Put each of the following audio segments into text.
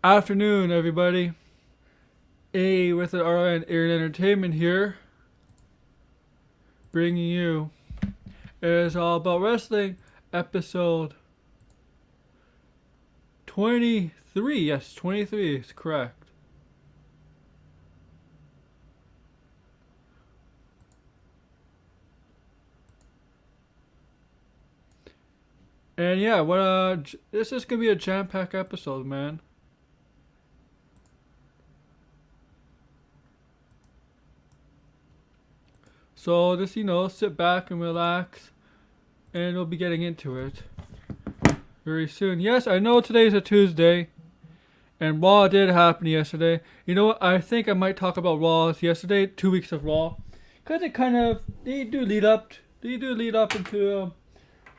Afternoon, everybody. A with the RN Aaron Entertainment here, bringing you is all about wrestling, episode 23. Yes, 23 is correct. And yeah, this is gonna be a jam-packed episode, man. So just sit back and relax, and we'll be getting into it very soon. Yes, I know today's a Tuesday, and Raw did happen yesterday. You know what? I think I might talk about Raw's yesterday, 2 weeks of Raw, because they do lead up. They do lead up into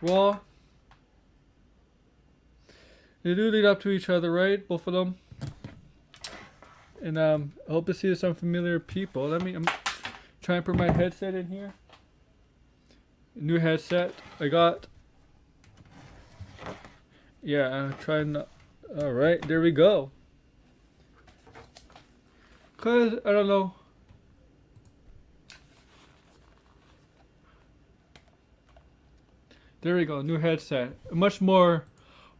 Raw. They do lead up to each other, right? Both of them. And I hope to see some familiar people. I'm trying to put my headset in here. New headset I got. Yeah, I'm trying. All right, there we go. Cause I don't know. There we go, new headset. A much more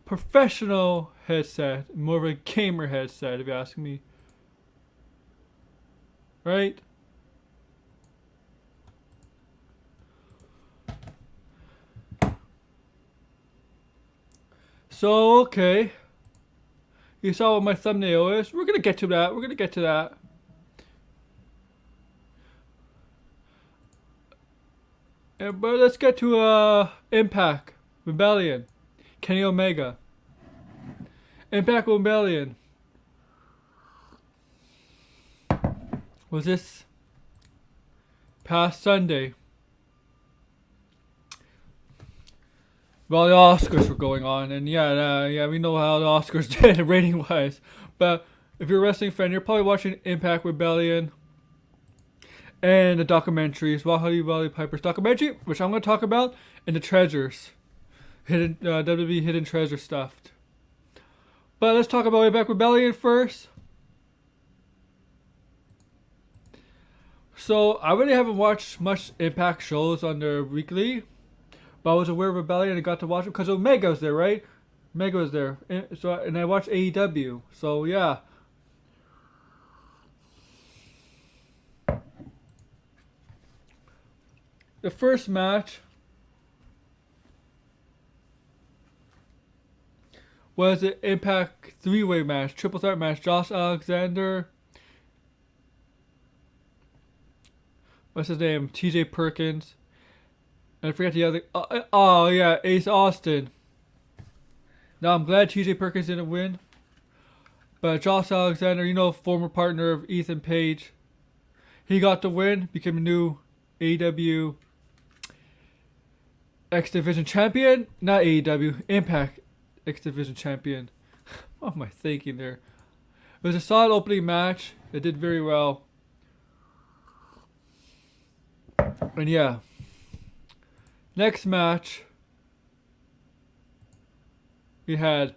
professional headset, more of a gamer headset, if you ask me. Right? So, okay. You saw what my thumbnail is. We're gonna get to that. We're gonna get to that. But let's get to Impact Rebellion. Kenny Omega. Impact Rebellion. Was this past Sunday? Well, the Oscars were going on, and yeah, we know how the Oscars did rating wise. But if you're a wrestling fan, you're probably watching Impact Rebellion and the documentaries, Roddy Piper's documentary, which I'm going to talk about, and the treasures, hidden WWE hidden treasure stuff. But let's talk about Impact Rebellion first. So I really haven't watched much Impact shows on their weekly. But I was aware of Rebellion and got to watch it because Omega was there, right? Omega was there. And I watched AEW. So, yeah. The first match was an Impact 3-way match. Triple threat match. Josh Alexander. What's his name? TJ Perkins. And I forget the other. Oh, yeah, Ace Austin. Now, I'm glad TJ Perkins didn't win. But Josh Alexander, former partner of Ethan Page, he got the win, became a new AEW X Division champion. Not AEW, Impact X Division champion. What am I thinking there? It was a solid opening match. It did very well. And yeah. Next match, we had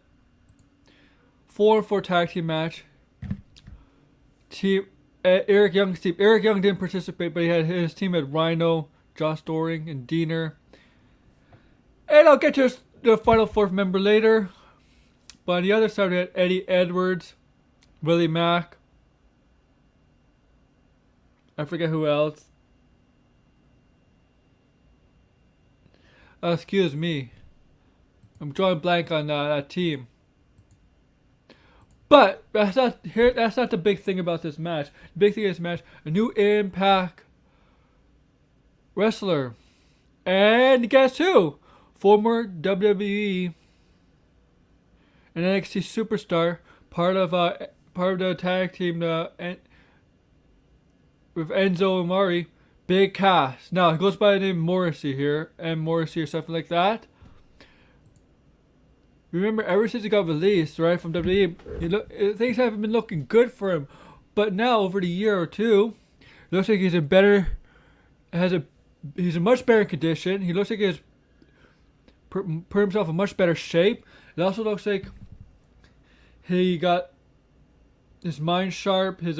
4-4 tag team match. Eric Young's team. Eric Young didn't participate, but his team had Rhino, Josh Doring, and Diener. And I'll get to the final fourth member later. But on the other side, we had Eddie Edwards, Willie Mack. I forget who else. Excuse me. I'm drawing blank on that team. But that's not the big thing about this match. The big thing of this match, a new Impact wrestler. And guess who? Former WWE and NXT superstar, part of the tag team with Enzo Amari. Big cast. Now, it goes by the name Morrissey here, and Morrissey or something like that. Remember, ever since he got released, right, from WWE, things haven't been looking good for him. But now, over the year or two, it looks like he's he's in much better condition. He looks like he's put himself in much better shape. It also looks like he got his mind sharp, his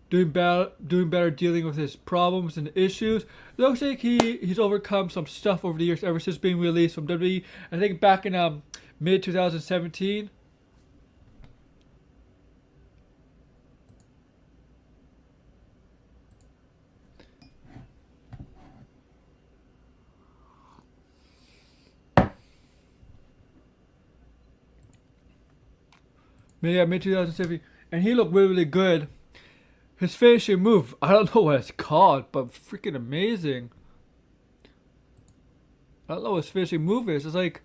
doing better dealing with his problems and issues. It looks like he's overcome some stuff over the years ever since being released from WWE. I think back in mid 2017. Yeah, mid 2017, and he looked really, really good. His finishing move, I don't know what it's called, but freaking amazing. I don't know what his finishing move is. It's like,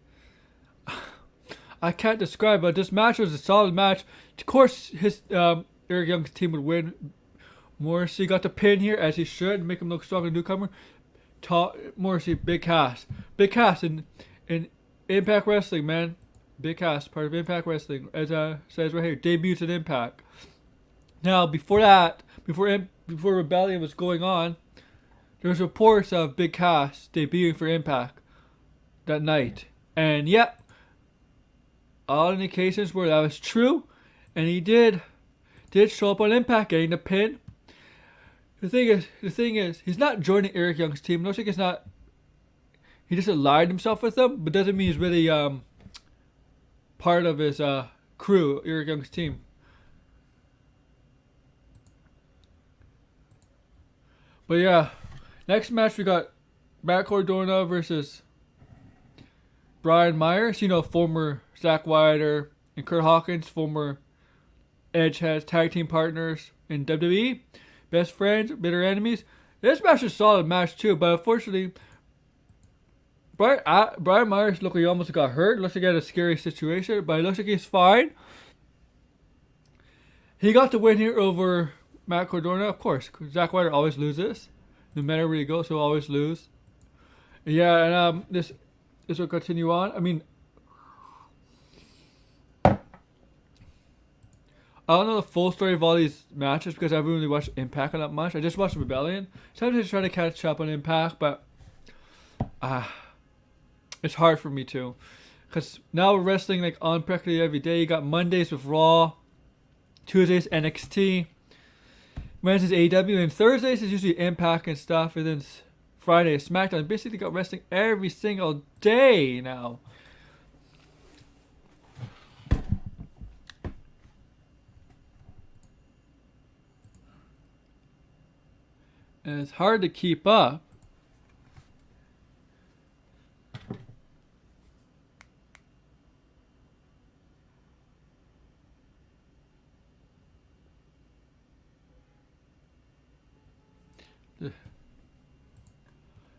I can't describe, but this match was a solid match. Of course, his Eric Young's team would win. Morrissey got the pin here, as he should, make him look strong as a newcomer. Morrissey, big cast in Impact Wrestling, man. Big cast, part of Impact Wrestling, as says right here, debuts in Impact. Now, before that, before Rebellion was going on, there was reports of Big Cass debuting for Impact that night, and yep, all indications were that was true, and he did show up on Impact, getting the pin. The thing is, he's not joining Eric Young's team. Looks like it's not. He just aligned himself with them, but doesn't mean he's really part of his crew, Eric Young's team. But yeah, next match we got Matt Cardona versus Brian Myers. You know, former Zack Ryder and Kurt Hawkins, former Edgeheads tag team partners in WWE. Best friends, bitter enemies. This match is a solid match too, but unfortunately, Brian Myers looked like he almost got hurt. Looks like he had a scary situation, but it looks like he's fine. He got the win here over Matt Cardona, of course. Zack Ryder always loses. No matter where he goes, he'll always lose. Yeah, and this will continue on. I mean, I don't know the full story of all these matches because I haven't really watched Impact that much. I just watched Rebellion. Sometimes I try to catch up on Impact, but it's hard for me to. Because now we're wrestling like on practically every day. You got Mondays with Raw, Tuesdays NXT, Wednesdays AEW, and Thursdays is usually Impact and stuff, and then Friday is SmackDown. Basically got wrestling every single day now. And it's hard to keep up.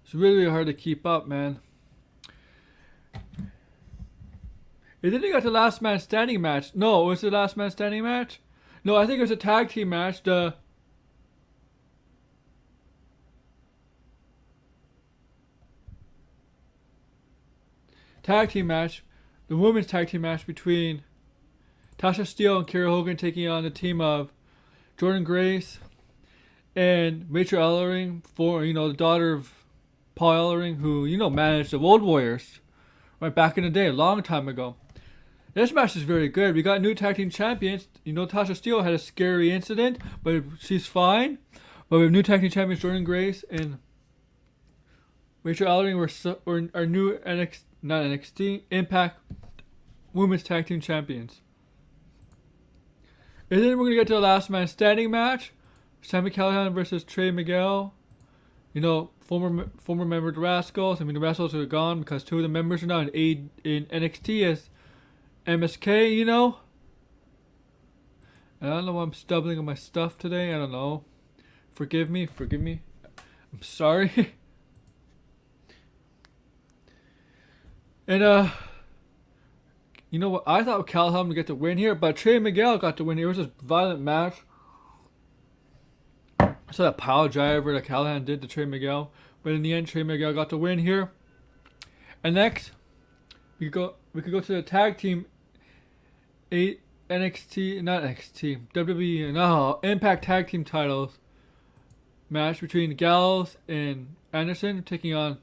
It's really hard to keep up, man. And then you got the last man standing match. No, was it the last man standing match? No, I think it was a tag team match. The tag team match, the women's tag team match between Tasha Steele and Kara Hogan taking on the team of Jordan Grace and Rachel Ellering, the daughter of Paul Ellering, who managed the Road Warriors right back in the day, a long time ago. This match is very good. We got new tag team champions. Tasha Steele had a scary incident, but she's fine. But we have new tag team champions Jordan Grace and Rachel Ellering were our new Impact Women's Tag Team Champions. And then we're going to get to the last man standing match. Sami Callihan versus Trey Miguel. Former member of the Rascals. I mean, the Rascals are gone because two of the members are now in NXT as MSK, And I don't know why I'm stumbling on my stuff today. I don't know. Forgive me. I'm sorry. And, you know what? I thought Callihan would get the win here, but Trey Miguel got the win here. It was a violent match. I saw that pile driver that Callihan did to Trey Miguel. But in the end, Trey Miguel got the win here. And next, we could go to the tag team WWE, Impact Tag Team titles match between Gallows and Anderson taking on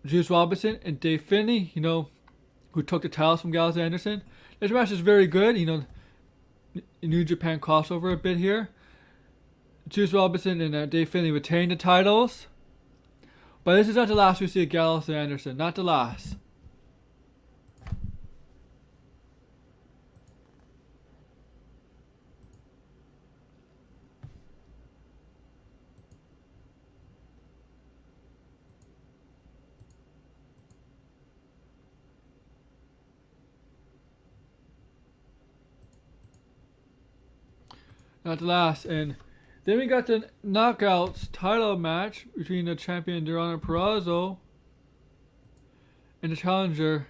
Juice Robinson and Dave Finlay, who took the titles from Gallows and Anderson. This match is very good. New Japan crossover a bit here. Juice Robinson and Dave Finlay retain the titles. But this is not the last we see of Gallows and Anderson. Not the last. Not the last. And then we got the Knockouts title match between the champion Deonna Purrazzo and the challenger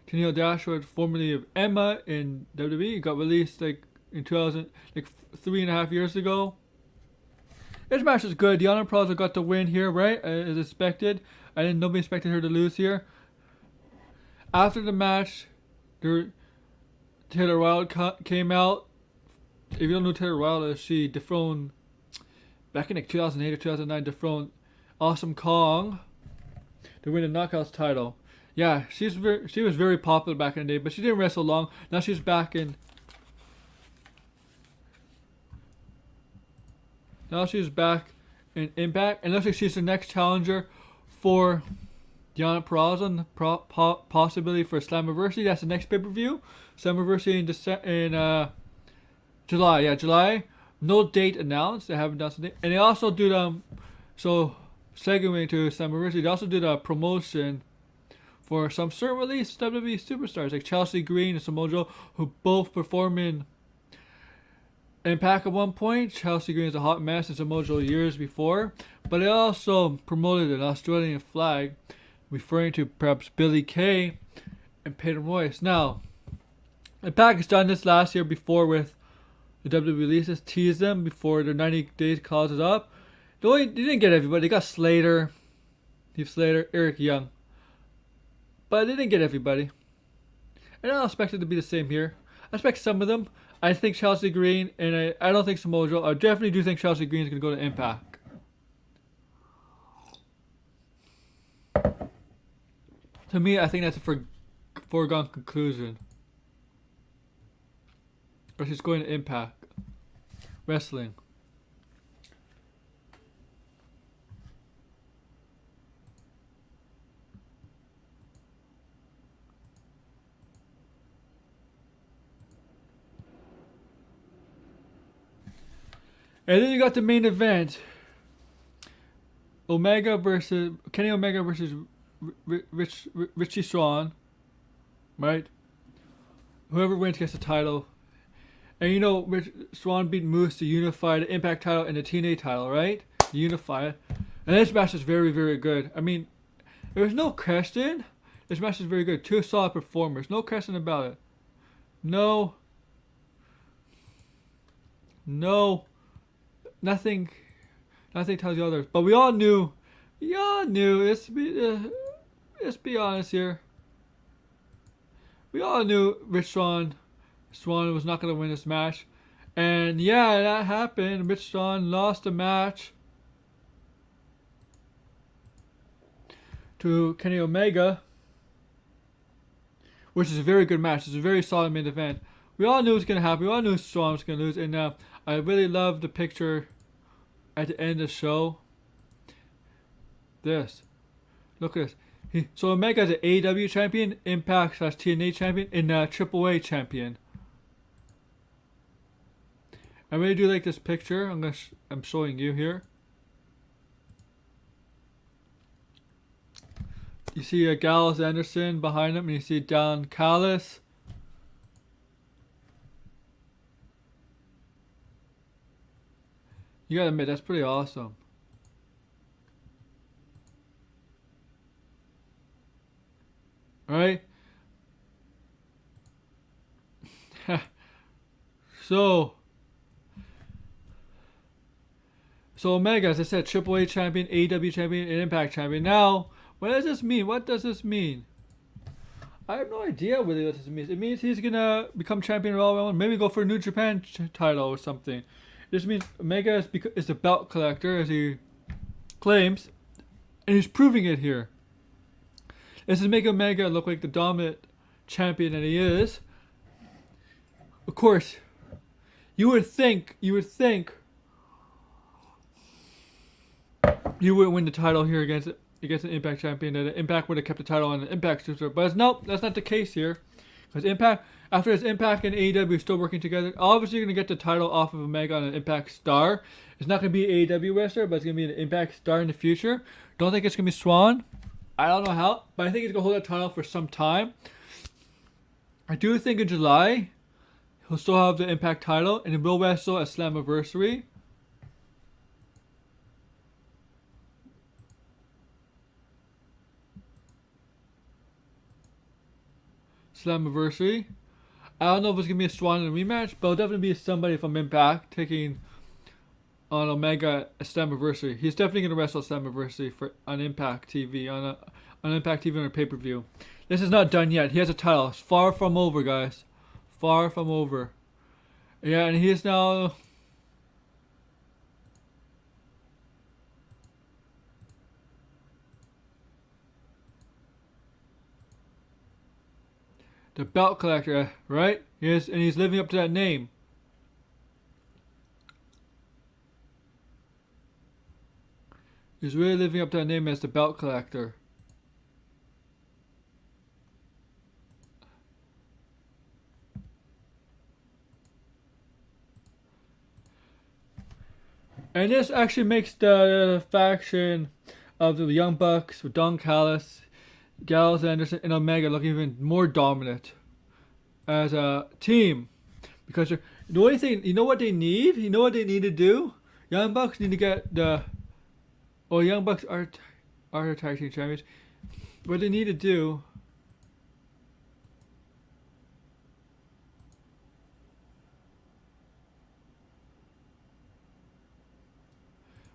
Tennille Dashwood, formerly of Emma in WWE. Got released like in 2000, like 3.5 years ago. This match was good. Deonna Purrazzo got the win here, right? As expected. Nobody expected her to lose here. After the match, Taylor Wilde came out. If you don't know Taylor Wilde, she dethroned, back in like 2008 or 2009, dethroned Awesome Kong to win the Knockouts title. Yeah, she was very popular back in the day, but she didn't wrestle long. Now she's back in. Now she's back in Impact, and looks like she's the next challenger for Deonna Purrazzo, possibility for Slammiversary. That's the next pay-per-view. Slammiversary in July. Yeah, July. No date announced. They haven't done something. And they also do so segueing to Slammiversary, they also did a promotion for some certain release WWE superstars like Chelsea Green and Samoa Joe, who both perform in Impact at one point. Chelsea Green is a hot mess in Samoa Joe years before. But they also promoted an Australian flag, referring to perhaps Billy Kay and Peyton Royce. Now, Impact has done this last year before with the WWE releases, tease them before their 90 days clause is up. They didn't get everybody. They got Slater, Heath Slater, Eric Young. But they didn't get everybody. And I don't expect it to be the same here. I expect some of them. I think Chelsea Green, and I don't think Samoa Joe. I definitely do think Chelsea Green is going to go to Impact. To me, I think that's a foregone conclusion. Or she's going to Impact Wrestling. And then you got the main event. Kenny Omega versus Richie Swann. Right? Whoever wins gets the title. And you know, Swann beat Moose to unify the Impact title and the TNA title, right? Unify it. And this match is very, very good. I mean, there's no question. This match is very good. Two solid performers. No question about it. No. Nothing tells the others. But we all knew. Let's be honest here. We all knew Rich Swann was not going to win this match. And yeah, that happened. Rich Swann lost the match to Kenny Omega, which is a very good match. It's a very solid main event. We all knew it was going to happen. We all knew Swann was going to lose. And I really love the picture at the end of the show. This. Look at this. So Omega is an AEW champion, Impact / TNA champion, and AAA champion. I really do like this picture. I'm showing you here. You see Gallows Anderson behind him, and you see Don Callis. You gotta admit, that's pretty awesome. Alright? So Omega, as I said, AAA champion, AEW champion, and Impact champion. Now, what does this mean? What does this mean? I have no idea really what this means. It means he's gonna become champion of all around, maybe go for a New Japan title or something. This means Omega is a belt collector, as he claims, and he's proving it here. This is making Omega look like the dominant champion that he is. Of course, You would think you would win the title here against an Impact champion. That Impact would have kept the title on the Impact super, but nope, that's not the case here. Because Impact, after this, Impact and AEW are still working together. Obviously, you're gonna get the title off of Omega on an Impact star. It's not gonna be an AEW wrestler, but it's gonna be an Impact star in the future. Don't think it's gonna be Swan. I don't know how, but I think he's gonna hold that title for some time. I do think in July he'll still have the Impact title, and he will wrestle at Slammiversary. Slammiversary. I don't know if it's gonna be a Swan in a rematch, but it'll definitely be somebody from Impact taking on Omega at Slammiversary. He's definitely gonna wrestle Slammiversary on Impact TV on Impact TV on a pay-per-view. This is not done yet. He has a title. It's far from over, guys. Far from over. Yeah, and he is now. The belt collector, right? Yes, and he's living up to that name. He's really living up to that name as the belt collector. And this actually makes the faction of the Young Bucks with Don Callis, Gallows, Anderson, and Omega look even more dominant as a team. Because the only thing, you know what they need? You know what they need to do? Young Bucks need to get the. Oh, Young Bucks are the tag team champions. What they need to do.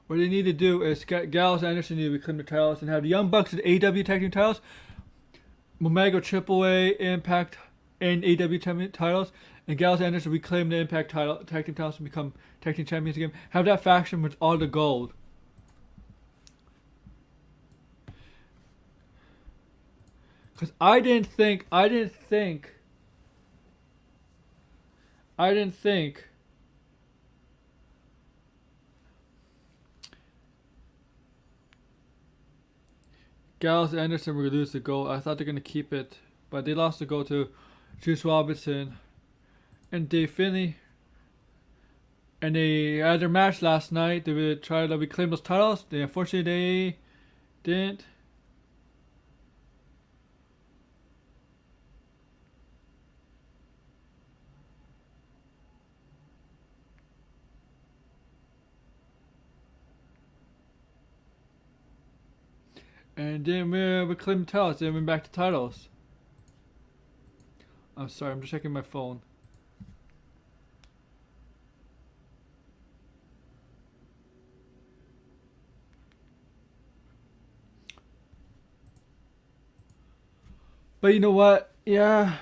What they need to do is get Gallows and Anderson to reclaim the titles and have the Young Bucks and AEW tag team titles, Omega, AAA, Impact, and AEW titles, and Gallows and Anderson reclaim the Impact tag team titles and become tag team champions again. Have that faction with all the gold. Because I didn't think Gallows and Anderson were going to lose the gold. I thought they're going to keep it. But they lost the gold to Juice Robinson and Dave Finlay. And they had their match last night. They would try to reclaim those titles. Unfortunately, they didn't. And then we reclaimed the titles. Then we went back to titles. I'm sorry, I'm just checking my phone. But you know what? Yeah.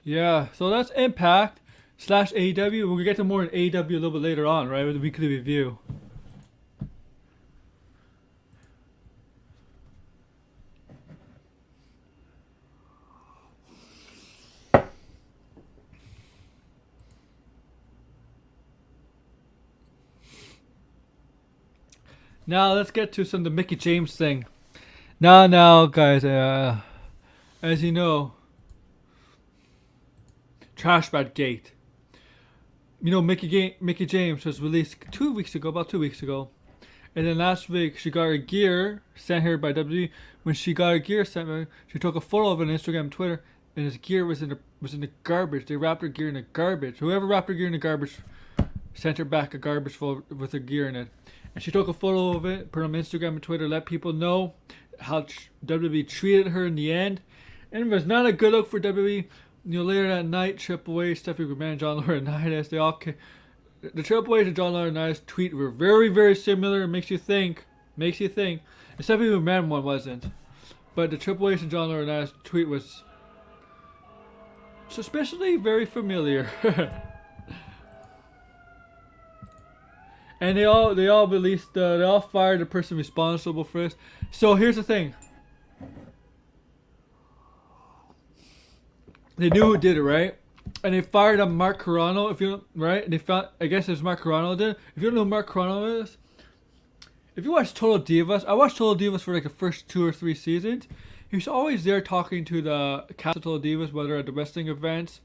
Yeah, so that's Impact / AEW. We'll get to more in AEW a little bit later on, right? With the weekly review. Now let's get to some of the Mickie James thing. Now, guys, as you know, Trash Bad Gate. You know, Mickie James was released about 2 weeks ago. And then last week, she got her gear sent here by WWE. When she got her gear sent her, she took a photo of it on Instagram and Twitter, and his gear was in the garbage. They wrapped her gear in the garbage. Whoever wrapped her gear in the garbage sent her back a garbage full with her gear in it. And she took a photo of it, put it on Instagram and Twitter, let people know how WWE treated her in the end. And it was not a good look for WWE. You know, later that night, Triple H, Stephanie McMahon, John Laurinaitis, they all came. The Triple H and John Laurinaitis tweet were very, very similar. It makes you think Makes you think. Except even Man one wasn't. But the Triple H and John Laurinaitis tweet was suspiciously very familiar. And they all released they all fired the person responsible for this. So here's the thing. They knew who did it, right? And they fired up Mark Carano, if you right? And they found, I guess it's Mark Carano did. If you don't know who Mark Carano is, if you watch Total Divas, I watched Total Divas for like the first 2 or 3 seasons. He was always there talking to the cast of Total Divas, whether at the wrestling events,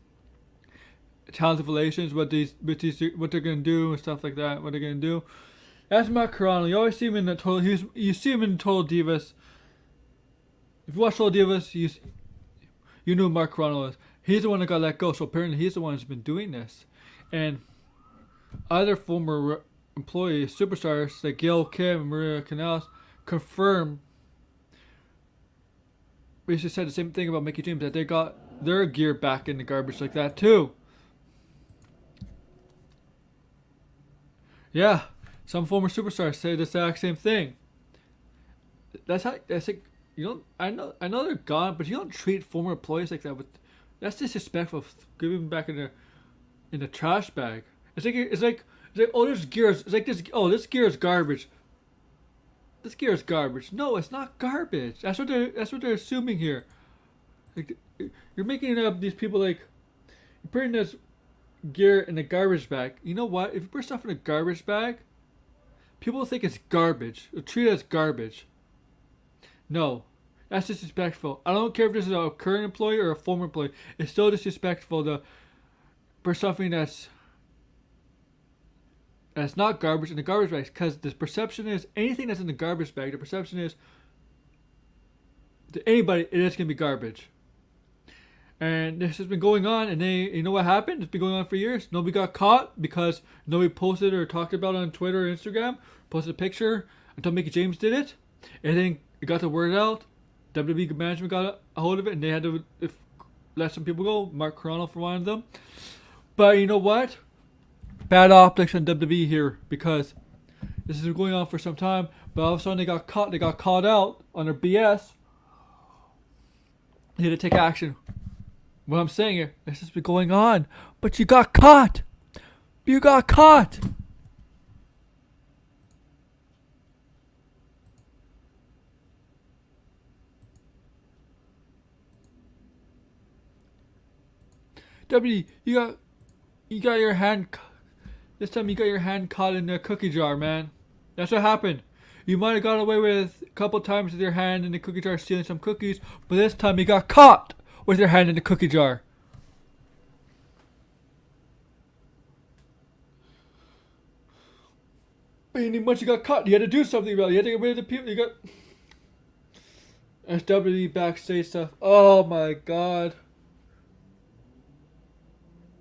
talent relations, what they're gonna do and stuff like that. What they're gonna do. That's Mark Carano. You always see him in the Total. You see him in Total Divas. If you watch Total Divas, you knew who Mark Carano is. He's the one that got let go. So apparently he's the one who's been doing this. And other former employees, superstars like Gail Kim and Maria Kanellis, confirmed. Basically said the same thing about Mickie James, that they got their gear back in the garbage like that too. Yeah, some former superstars say the exact same thing. That's like, you don't. I know they're gone, but you don't treat former employees like that. That's disrespectful. Giving them back in the trash bag. It's like oh, this gear is, it's like this. Oh, this gear is garbage. This gear is garbage. No, it's not garbage. That's what they're assuming here. Like, you're making up these people like, you're putting this gear in a garbage bag. You know what? If you put stuff in a garbage bag, people will think it's garbage. They'll treat it as garbage. No, that's disrespectful. I don't care if this is a current employee or a former employee. It's still disrespectful to put something that's not garbage in the garbage bag, because the perception is anything that's in the garbage bag. The perception is to anybody it is gonna be garbage. And this has been going on, and you know what happened? It's been going on for years. Nobody got caught because nobody posted or talked about it on Twitter or Instagram. Posted a picture until Mickie James did it, and then it got the word out. WWE management got a hold of it, and they had to let some people go. Mark Carano for one of them. But you know what? Bad optics on WWE here, because this has been going on for some time. But all of a sudden they got caught. They got called out on their BS. They had to take action. What I'm saying here, this has been going on, but you got caught. You got caught. W, you got your hand. This time you got your hand caught in the cookie jar, man. That's what happened. You might have got away with a couple times with your hand in the cookie jar stealing some cookies, but this time you got caught with your hand in the cookie jar. And once you got caught, you had to do something about it. You had to get rid of the people. You got WWE backstage stuff. Oh my god.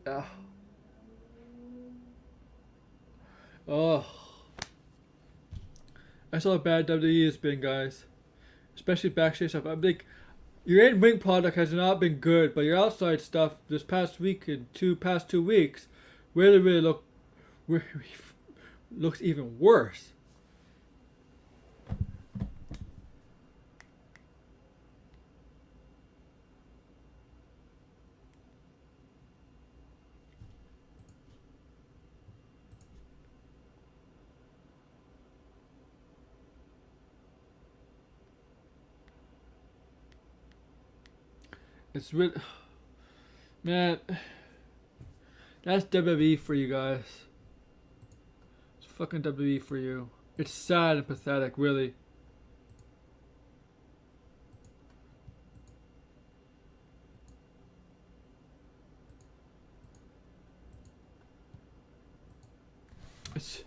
Ah. Oh. That's how bad WWE has been, guys. Especially backstage stuff. I'm like, your in-ring product has not been good, but your outside stuff this past week and past 2 weeks really looks even worse. It's really, man, that's WWE for you guys. It's fucking WWE for you. It's sad and pathetic, really. It's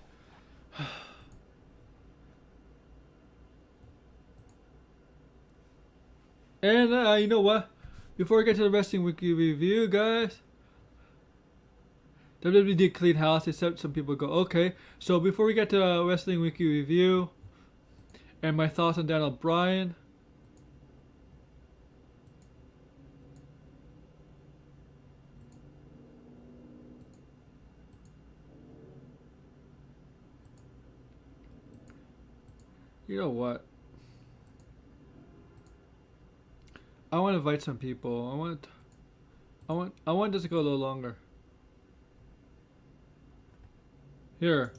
and you know what? Before we get to the Wrestling Weekly review, guys, WWE did clean house, except some people go, okay. So before we get to Wrestling Weekly review and my thoughts on Daniel Bryan, You know what? I want to invite some people. I want this to go a little longer. Here.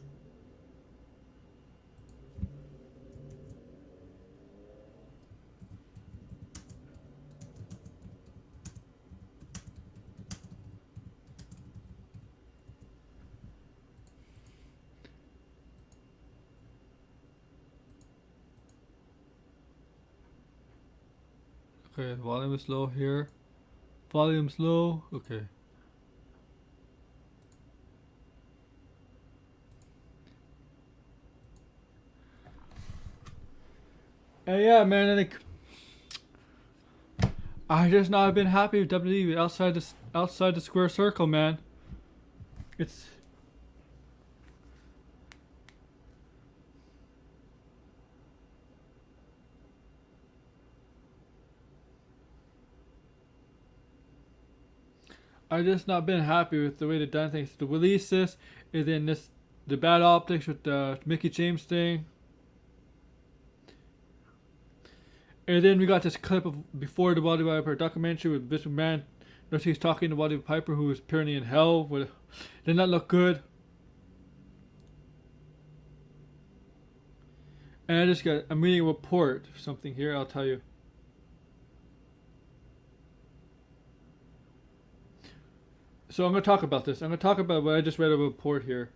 Okay, volume is low here. Volume's low. Okay. And yeah, man, like, I just not been happy with WWE outside the square circle, man. It's I just not been happy with the way they done things. The releases, and then the bad optics with the Mickie James thing. And then we got this clip of before the Body Piper documentary with Vince McMahon. He's talking to Body Piper, who was apparently in hell. Did not look good. And I'm reading a report of something here, I'll tell you. So I'm going to talk about this. I'm going to talk about what I just read a report here.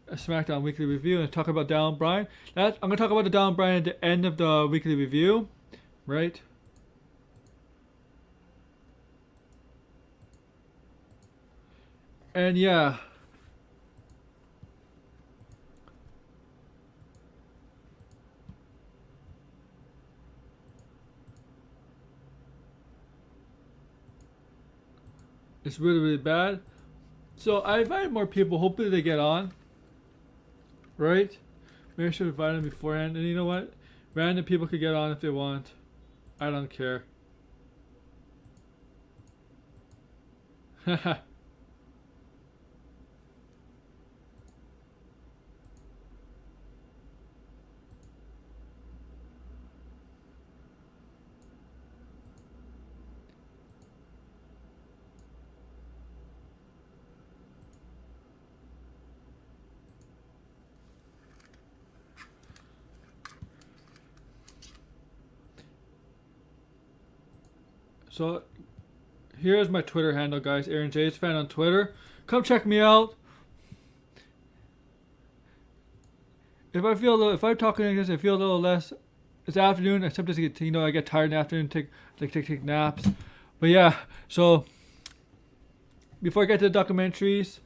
A SmackDown Weekly Review, and talk about Daniel Bryan. I'm going to talk about the Daniel Bryan at the end of the Weekly Review. Right? And yeah. It's really, really bad. So I invited more people. Hopefully they get on. Right? Maybe I should invite them beforehand. And you know what? Random people could get on if they want. I don't care. So here's my Twitter handle, guys. Aaron J's fan on Twitter. Come check me out. If I'm talking like this, I feel a little less. It's afternoon. I sometimes get, I get tired in the afternoon. Take naps. But yeah. So before I get to the documentaries,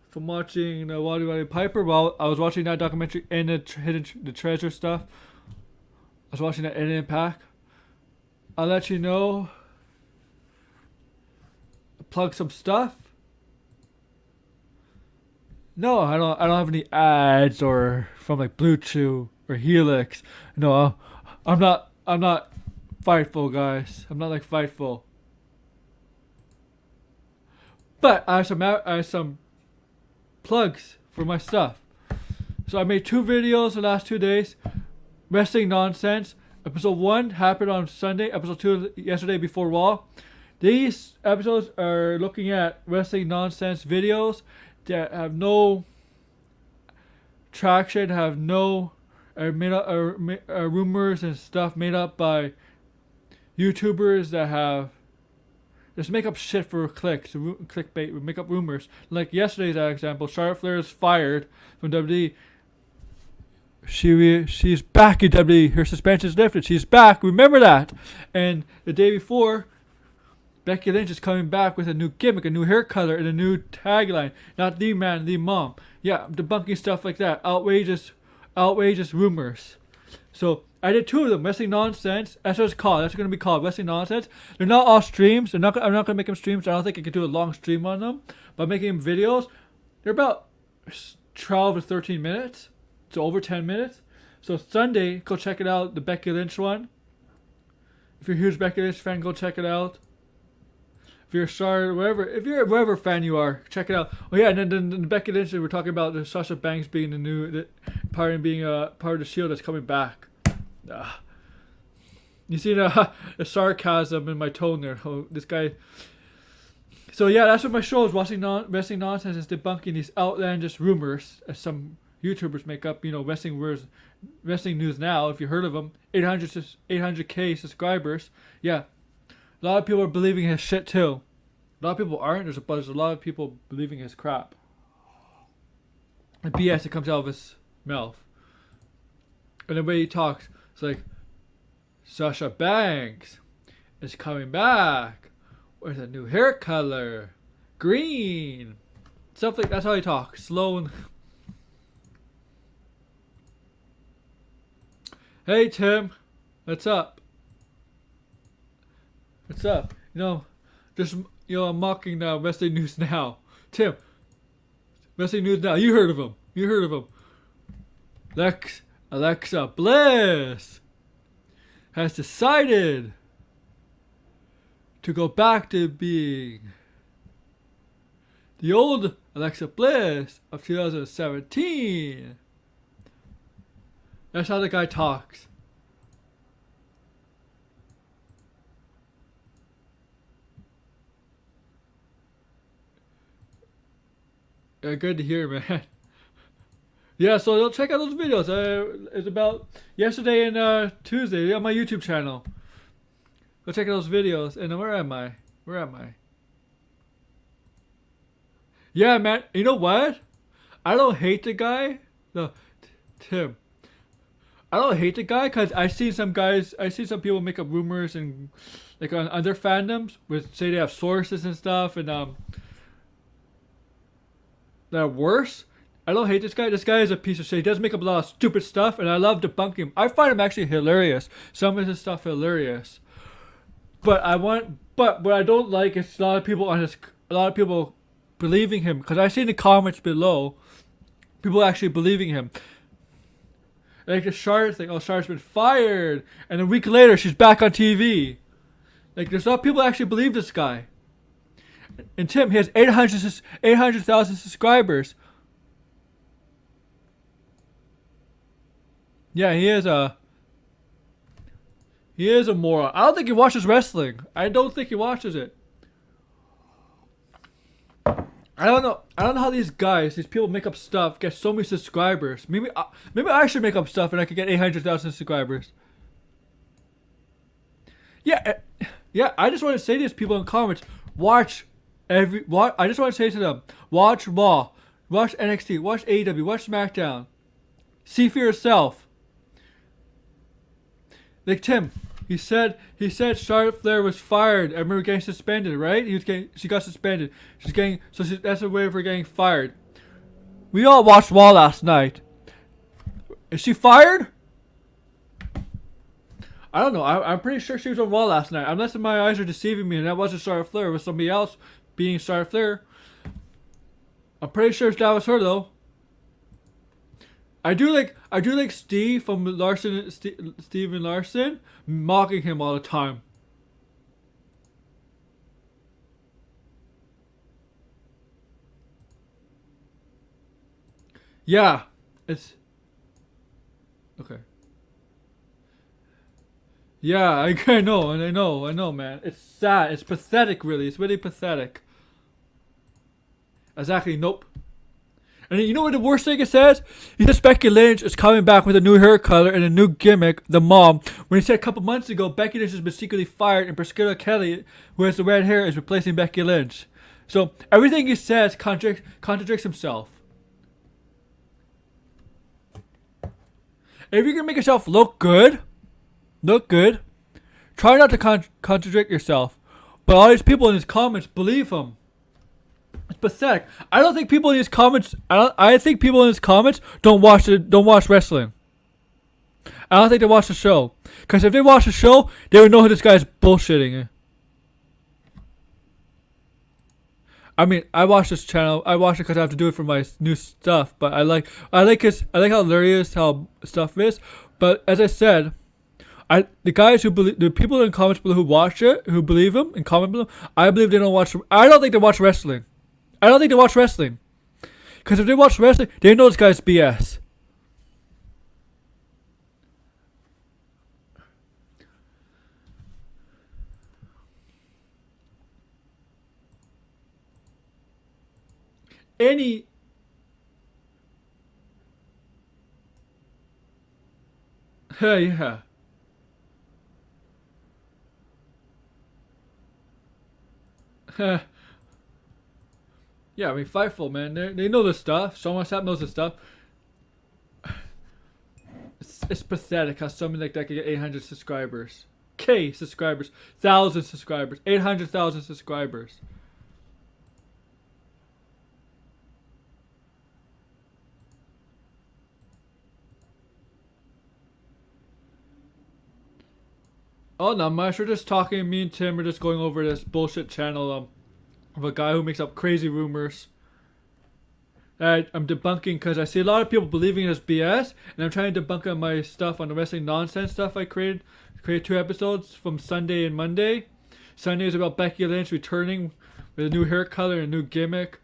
from watching the Waddy Piper, well, I was watching that documentary and the treasure stuff. I was watching that in Impact. I'll let you know. Plug some stuff. No, I don't have any ads or from like Blue Chew or Helix. No, I'm not Fightful, guys. I'm not like Fightful. But I have some plugs for my stuff. So I made 2 videos the last 2 days. Wrestling Nonsense. Episode 1 happened on Sunday. Episode 2 yesterday before Raw. These episodes are looking at wrestling nonsense videos that have no traction, have no rumors and stuff made up by YouTubers that have just make up shit for clicks, clickbait, make up rumors. Like yesterday's example, Charlotte Flair is fired from WWE. She's back in WWE. Her suspension is lifted. She's back. Remember that. And the day before, Becky Lynch is coming back with a new gimmick, a new hair color, and a new tagline. Not the man, the mom. Yeah, debunking stuff like that. Outrageous rumors. So I did 2 of them. Wrestling Nonsense. That's what it's called. That's going to be called Wrestling Nonsense. They're not all streams. I'm not going to make them streams. I don't think I could do a long stream on them. But making them videos, they're about 12 to 13 minutes. So over 10 minutes. So Sunday, go check it out. The Becky Lynch one. If you're a huge Becky Lynch fan, go check it out. If you're a Charlotte, wherever fan you are, check it out. Oh yeah, and then the Becky Lynch, we're talking about the Sasha Banks being the new part of the Shield that's coming back. You see the sarcasm in my tone there. Oh, this guy. So yeah, that's what my show is. Watching wrestling nonsense is debunking these outlandish rumors as some YouTubers make up. Wrestling news now. If you heard of them, 800K subscribers. Yeah, a lot of people are believing his shit too. A lot of people aren't. But there's a lot of people believing his crap. The BS that comes out of his mouth. And the way he talks, it's like, Sasha Banks is coming back with a new hair color, green. Stuff like that's how he talks, slow and. Hey Tim, what's up? What's up? I'm mocking wrestling news now. Tim, wrestling news now. You heard of him. Alexa Bliss has decided to go back to being the old Alexa Bliss of 2017. That's how the guy talks. Yeah, good to hear, man. Yeah, so check out those videos. It's about yesterday and Tuesday on my YouTube channel. Go check out those videos. And where am I? Yeah, man. You know what? I don't hate the guy. No, Tim. I don't hate the guy because I see some people make up rumors and like on other fandoms with say they have sources and stuff and that are worse. I don't hate this guy. This guy is a piece of shit. He does make up a lot of stupid stuff, and I love debunking him. I find him actually hilarious. Some of his stuff hilarious. But what I don't like is a lot of people believing him. Because I see in the comments below, people actually believing him. Like the Charlotte thing. Oh, Charlotte's been fired, and a week later she's back on TV. Like there's a lot of people actually believe this guy. And Tim, he has 800,000 subscribers. Yeah, he is a moron. I don't think he watches wrestling. I don't think he watches it. I don't know how these people make up stuff, get so many subscribers. Maybe I should make up stuff and I could get 800,000 subscribers. Yeah. I just want to say to these people in comments, I just want to say to them, watch Raw, watch NXT, watch AEW, watch SmackDown. See for yourself. Like Tim, he said Charlotte Flair was fired. I remember getting suspended, right? She got suspended. That's a way of her getting fired. We all watched Raw last night. Is she fired? I don't know. I'm pretty sure she was on Raw last night. Unless my eyes are deceiving me and that wasn't Charlotte Flair, it was somebody else being Charlotte Flair. I'm pretty sure that was her though. I do like Steve from Steven Larson, mocking him all the time. Yeah, it's okay. Yeah, I know, man. It's sad. It's pathetic, really. It's really pathetic. Exactly. Nope. And you know what the worst thing it says? He says Becky Lynch is coming back with a new hair color and a new gimmick, the mom. When he said a couple months ago, Becky Lynch has been secretly fired and Priscilla Kelly, who has the red hair, is replacing Becky Lynch. So everything he says contradicts himself. If you can make yourself look good, try not to contradict yourself. But all these people in his comments believe him. It's pathetic. I don't think people in his comments. I think people in his comments don't watch wrestling. I don't think they watch the show. Because if they watch the show, they would know this guy's bullshitting. I mean, I watch this channel. I watch it because I have to do it for my new stuff. But I like how hilarious how stuff is. But as I said, the people in comments below who watch it, who believe him and comment below, I believe they don't watch. I don't think they watch wrestling. Because if they watch wrestling, they know this guy's BS. any yeah. Yeah, I mean, Fightful, man, they know the stuff. Someone knows the stuff. It's pathetic how something like that can get 800 subscribers. K subscribers. 1,000 subscribers. 800,000 subscribers. Oh, not much. We're just talking. Me and Tim are just going over this bullshit channel of a guy who makes up crazy rumors that I'm debunking because I see a lot of people believing in this BS, and I'm trying to debunk on my stuff on the wrestling nonsense stuff I created. Created 2 episodes from Sunday and Monday. Sunday is about Becky Lynch returning with a new hair color and a new gimmick,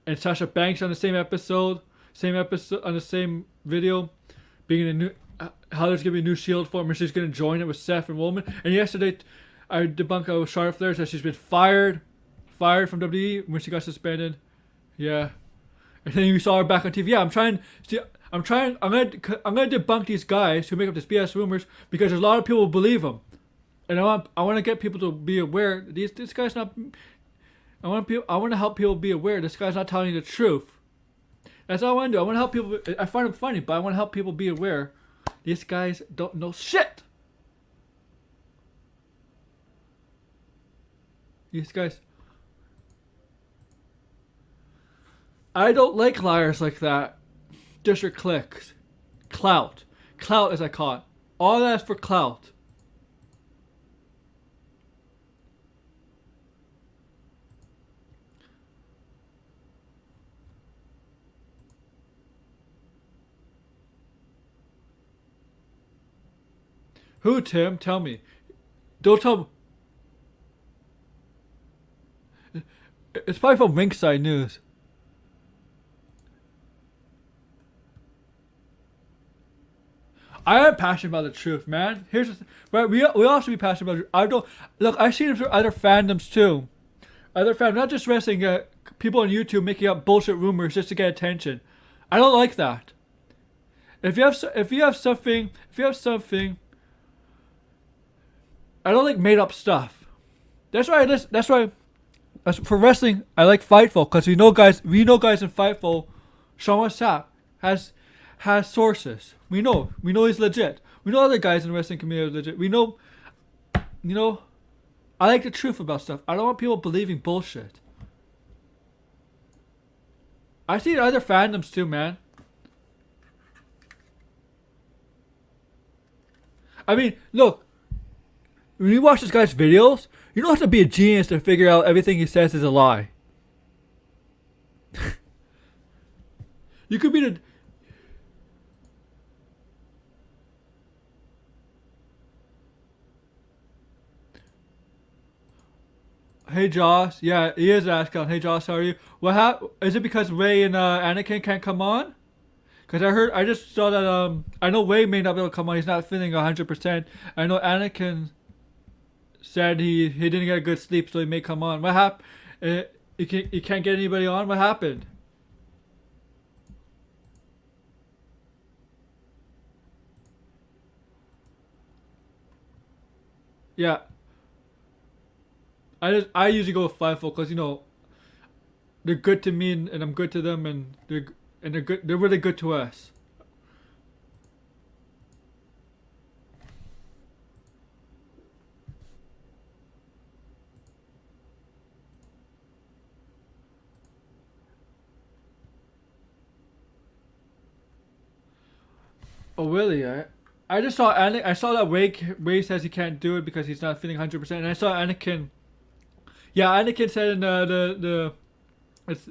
and Sasha Banks on the same episode on the same video, being in a new. How there's gonna be a new Shield form, and she's gonna join it with Seth and Roman. And yesterday, I debunked with Charlotte Flair that she's been fired from WWE when she got suspended. Yeah, and then you saw her back on TV. Yeah, I'm gonna debunk these guys who make up this BS rumors because there's a lot of people who believe them, and I want to get people to be aware. This guy's not. I want to help people be aware. This guy's not telling you the truth. That's all I want to do. I want to help people. I find him funny, but I want to help people be aware. These guys don't know shit. These guys. I don't like liars like that. Just your clicks. Clout. Clout as I call it. All that's for clout. Who, Tim? Tell me. Don't tell me. It's probably from Ringside News. I am passionate about the truth, man. Here's the thing. Right, we all should be passionate about it. I don't look. I see it through other fandoms too. Other fandoms, not just wrestling. People on YouTube making up bullshit rumors just to get attention. I don't like that. If you have something, I don't like made up stuff. That's why. For wrestling, I like Fightful because we know guys in Fightful. Sean Sapp has sources. We know he's legit. We know other guys in the wrestling community are legit. We know, I like the truth about stuff. I don't want people believing bullshit. I see other fandoms too, man. I mean, look, when you watch this guy's videos, you don't have to be a genius to figure out everything he says is a lie. You could be the. Hey Josh, yeah, he is asking. Hey Josh, how are you? Is it because Ray and Anakin can't come on? Because I just saw that I know Ray may not be able to come on. He's not feeling 100%. I know Anakin said he didn't get a good sleep, so he may come on. What happened? He can't get anybody on. What happened? Yeah. I usually go with Fightful because they're good to me and I'm good to them and they're good. They're really good to us. Oh really? I just saw I saw that Ray says he can't do it because he's not feeling 100%. And I saw Anakin. Yeah, Anakin said in it's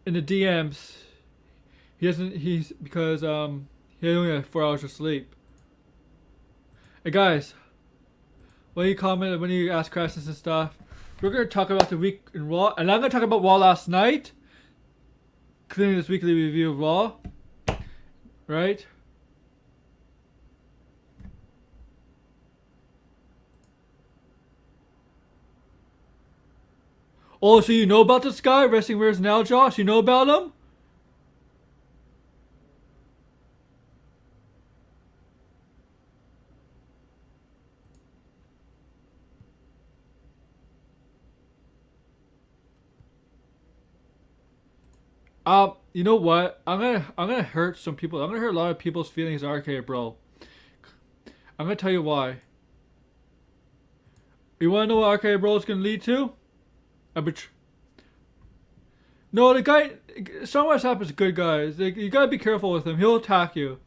in the DMs he's because he only had 4 hours of sleep. Hey guys, when you comment, when you ask questions and stuff, we're gonna talk about the week in Raw, and I'm gonna talk about Raw last night, including this weekly review of Raw, right? Oh, so you know about this guy, Wrestling Weirds Now, Josh? You know about him? You know what? I'm gonna hurt some people. I'm gonna hurt a lot of people's feelings, RK, bro. I'm gonna tell you why. You wanna know what RK, bro, is gonna lead to? No, the guy. Sometimes happens to good guys. Like, you gotta be careful with him. He'll attack you.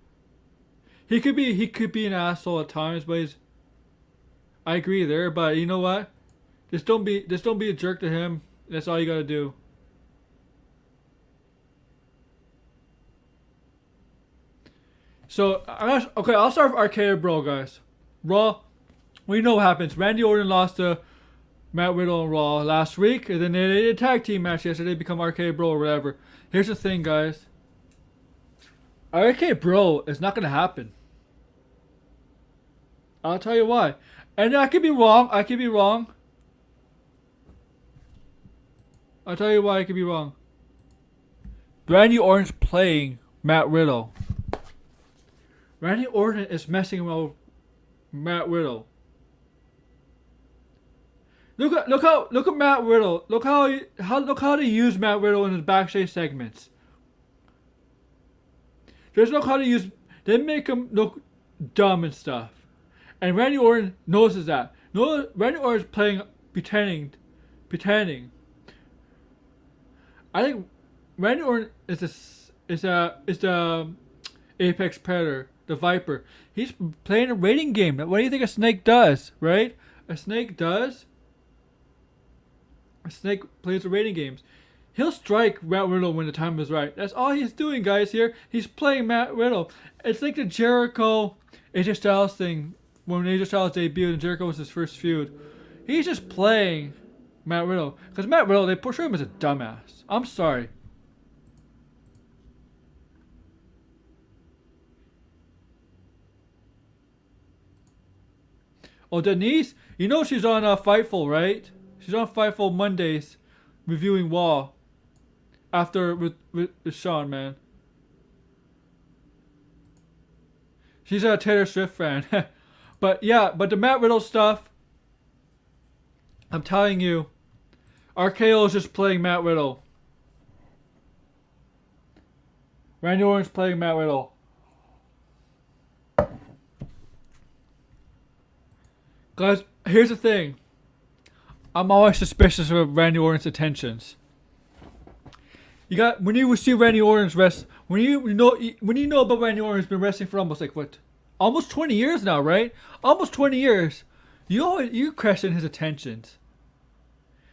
He could be an asshole at times, but I agree there. But you know what? Just don't be a jerk to him. That's all you gotta do. So okay. I'll start with Arcade Bro, guys. Raw. We know what happens. Randy Orton lost to Matt Riddle on Raw last week, and then they did a tag team match yesterday. Become Arcade Bro or whatever. Here's the thing, guys. Arcade Bro is not gonna happen. I'll tell you why. And I could be wrong. I could be wrong. I'll tell you why I could be wrong. Randy Orton's playing Matt Riddle. Randy Orton is messing with Matt Riddle. Look at Matt Riddle. Look how they use Matt Riddle in his backstage segments. Just look how they make him look dumb and stuff. And Randy Orton notices that. No, Randy Orton's pretending. I think Randy Orton is the Apex Predator, the Viper. He's playing a rating game. What do you think a snake does, right? A snake plays the rating games. He'll strike Matt Riddle when the time is right. That's all he's doing, guys, here. He's playing Matt Riddle. It's like the Jericho AJ Styles thing when AJ Styles debuted and Jericho was his first feud. He's just playing Matt Riddle. Because Matt Riddle, they portray him as a dumbass. I'm sorry. Oh, Denise, you know she's on Fightful, right? She's on Fightful Mondays, reviewing Raw. After with Sean, man. She's a Taylor Swift fan. But the Matt Riddle stuff, I'm telling you, RKO is just playing Matt Riddle. Randy Orton's playing Matt Riddle. Guys, here's the thing. I'm always suspicious of Randy Orton's intentions. When you see Randy Orton's when you know about Randy Orton's been wrestling for almost 20 years now, right? Almost 20 years. You question his intentions.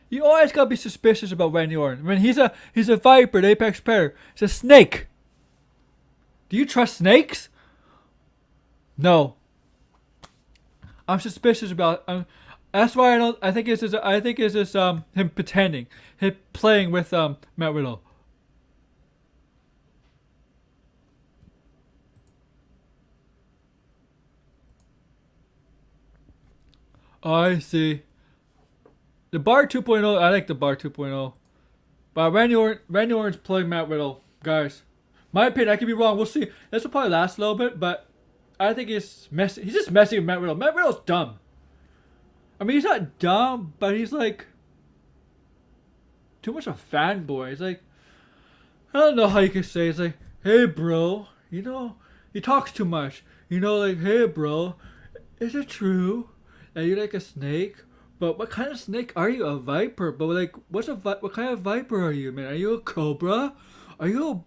You always gotta be suspicious about Randy Orton. I mean, he's a Viper, the Apex Predator. He's a snake. Do you trust snakes? No. I'm suspicious about. That's why I don't. I think it's just him pretending, him playing with Matt Riddle. I see. The Bar 2.0. I like the Bar 2.0. But Randy Orton's playing Matt Riddle, guys. My opinion. I could be wrong. We'll see. This will probably last a little bit, but I think he's just messing with Matt Riddle. Matt Riddle's dumb. I mean, he's not dumb, but he's like too much of a fanboy. It's like, I don't know how you could say. It's like, hey, bro, he talks too much. Like, hey, bro, is it true that you're like a snake? But what kind of snake are you? A viper? But like, what kind of viper are you, man? Are you a cobra? Are you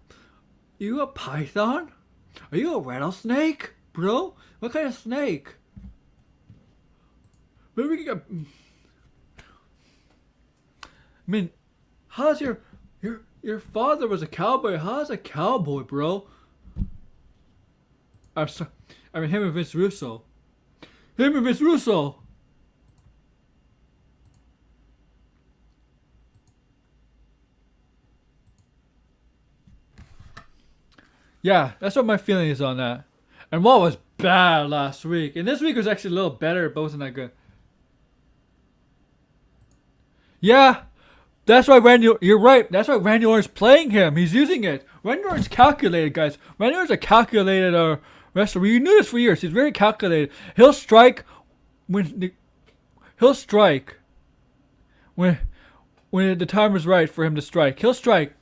a python? Are you a rattlesnake, bro? What kind of snake? Maybe we can get. I mean, how's your father was a cowboy? How's a cowboy, bro? I'm sorry. I mean, him and Vince Russo. Yeah, that's what my feeling is on that. And Raw was bad last week, and this week was actually a little better, but wasn't that good. Yeah, That's why Randy. You're right. That's why Randy Orton's playing him. He's using it. Randy Orton's calculated, guys. Randy Orton's a calculated wrestler. You knew this for years. He's very calculated. He'll strike when when the time is right for him to strike. He'll strike.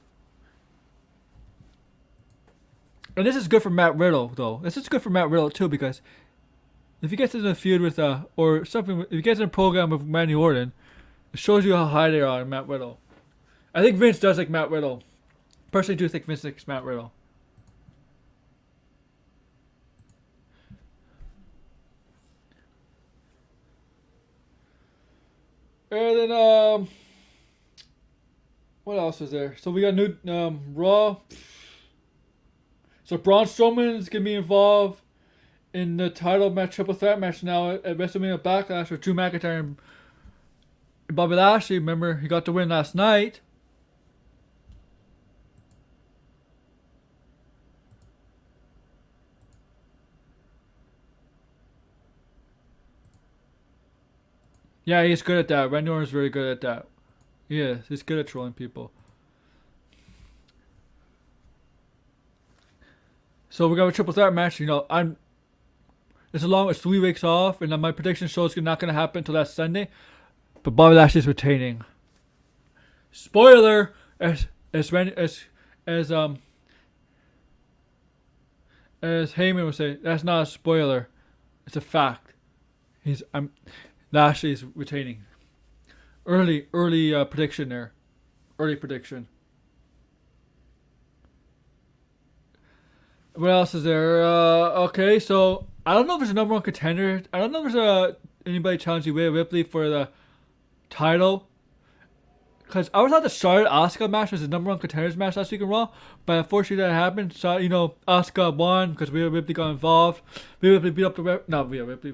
And this is good for Matt Riddle, though. This is good for Matt Riddle too, because if he gets in a feud with or something, if he gets in a program with Randy Orton, it shows you how high they are on Matt Riddle. I think Vince does like Matt Riddle. Personally, do think Vince likes Matt Riddle. And then what else is there? So we got new Raw. So Braun Strowman is gonna be involved in the title match, triple threat match now at WrestleMania Backlash with Drew McIntyre and Bobby Lashley. Remember, he got the win last night. Yeah, he's good at that. Randy Orton's very good at that. Yeah, he's good at trolling people. So we got a triple threat match. You know, it's 3 weeks off, and my prediction show is not going to happen until that Sunday. But Bobby Lashley's retaining. Spoiler, as Heyman would say, that's not a spoiler. It's a fact. Lashley's retaining. Early prediction there. Early prediction. What else is there? Okay, so I don't know if there's a number one contender. I don't know if there's anybody challenging Rhea Ripley for the title. Because I thought the Charlotte Asuka match was the number one contenders match last week in Raw, but unfortunately that happened. So Asuka won because Rhea Ripley got involved. Rhea Ripley beat up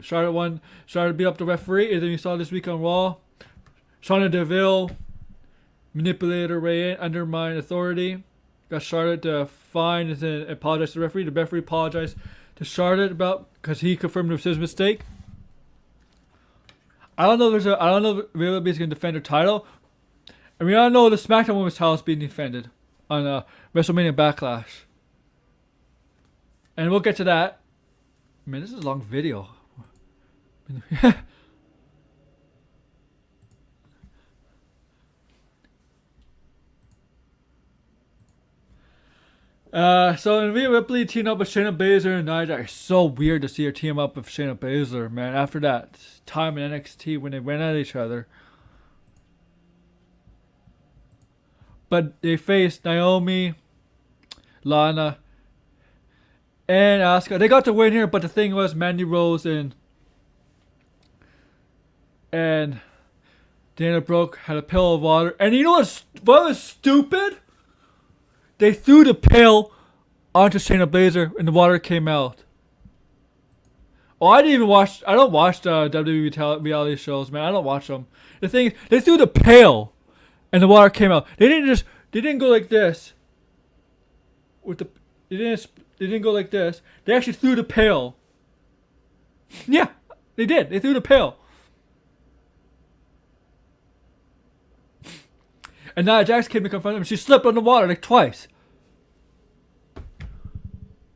Charlotte won. Charlotte beat up the referee, and then you saw this week on Raw, Sonya Deville manipulated her way in, undermined authority, got Charlotte to fine and then apologize to the referee. The referee apologized to Charlotte because he confirmed it was his mistake. I don't know if Rhea Ripley is going to defend her title. And we all know the SmackDown Women's title is being defended on WrestleMania Backlash. And we'll get to that. Man, this is a long video. So Rhea Ripley teamed up with Shayna Baszler and Nia Jax. It's so weird to see her team up with Shayna Baszler, man. After that time in NXT when they went at each other. But they faced Naomi, Lana, and Asuka. They got the win here, but the thing was Mandy Rose and Dana Brooke had a pail of water. And you know what was stupid? They threw the pail onto Shayna Baszler and the water came out. Oh, I don't watch the WWE reality shows, man. I don't watch them. The thing is, they threw the pail and the water came out. They didn't go like this. They didn't go like this. They actually threw the pail. Yeah, they did. They threw the pail. And Nia Jax came to confront him. She slipped on the water like twice.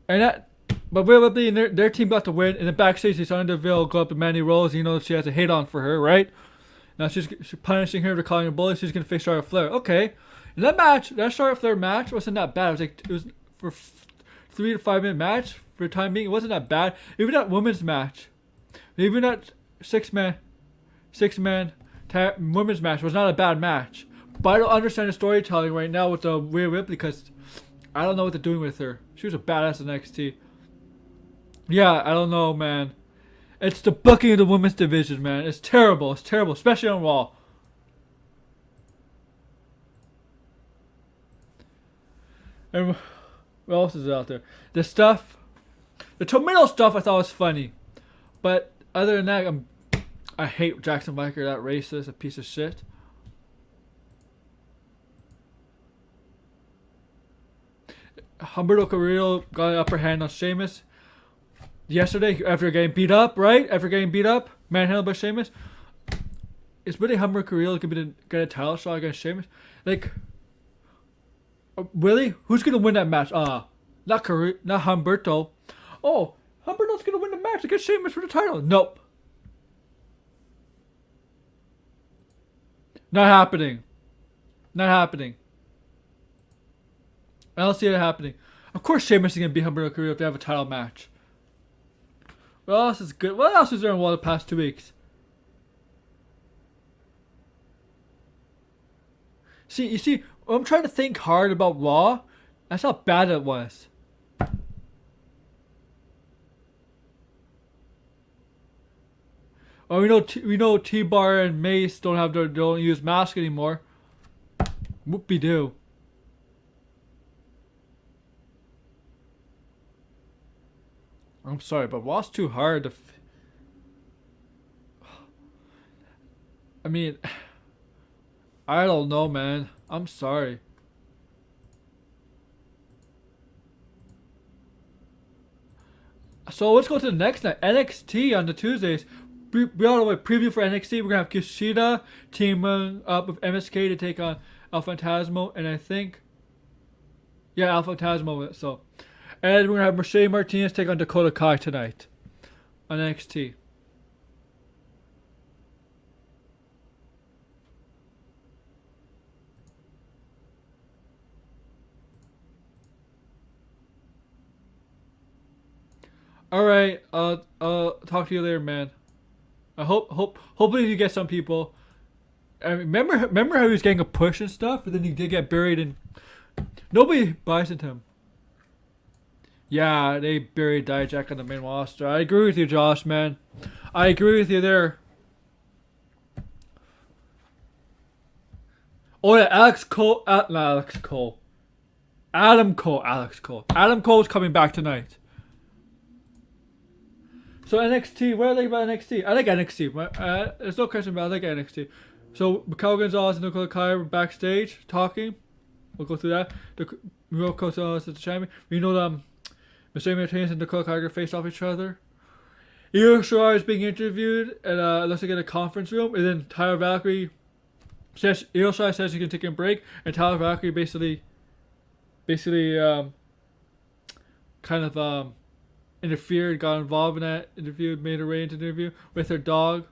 But Rhea Ripley and their team got the win. And then backstage, they saw Deville go up to Mandy Rose. You know she has a hate on for her, right? Now she's punishing her for calling her bully. She's gonna face Charlotte Flair. Okay, and that Charlotte Flair match wasn't that bad. It was for 3 to 5 minute match for the time being. It wasn't that bad. Even that women's match, even that six man women's match was not a bad match. But I don't understand the storytelling right now with the Rhea Ripley because I don't know what they're doing with her. She was a badass in NXT. Yeah, I don't know, man. It's the booking of the women's division, man. It's terrible. It's terrible, especially on Raw. And what else is out there? The tomato stuff I thought was funny. But other than that, I hate Jackson Biker, that racist, a piece of shit. Humberto Carrillo got an upper hand on Sheamus yesterday after getting beat up, right? After getting beat up, manhandled by Sheamus. is really Humber Carrillo gonna get a title shot against Sheamus? Like, really? Who's gonna win that match? Not Humberto. Oh, Humberto's gonna win the match against Sheamus for the title. Nope. Not happening. Not happening. I don't see it happening. Of course Sheamus is gonna beat Humberto Carrillo if they have a title match. What else is good? What else is there in the past 2 weeks? See, you see, I'm trying to think hard about Raw. That's how bad it was. Oh, we know T-Bar and Mace don't use masks anymore. Whoopie doo. I'm sorry, but Raw's too hard to. I mean, I don't know, man. I'm sorry. So let's go to the next night. NXT on the Tuesdays. We all the way preview for NXT. We're gonna have Kushida teaming up with MSK to take on El Phantasmo, and I think, yeah, El Phantasmo. So, and we're gonna have Mercedes Martinez take on Dakota Kai tonight on NXT. All right, I'll talk to you later, man. I hopefully you get some people. I mean, remember how he was getting a push and stuff, but then he did get buried and nobody buys into him. Yeah, they buried Dijak on the main roster. I agree with you, Josh, man. I agree with you there. Oh yeah, Alex Cole. Adam Cole's coming back tonight. So NXT, what do I like about NXT? I like NXT. There's no question about it. I like NXT. So Mikhail Gonzalez and Dakota Kai were backstage talking. We'll go through that. Mikhail Gonzalez is the champion. We know Mercedes Martinez and Dakota Kai face off each other. Io Shirai is being interviewed at looks like in a conference room, and then Tyler Valkyrie says Io Shirai says she can take a break, and Tyler Valkyrie basically interfered, got involved in that interview, made a range interview with her dog.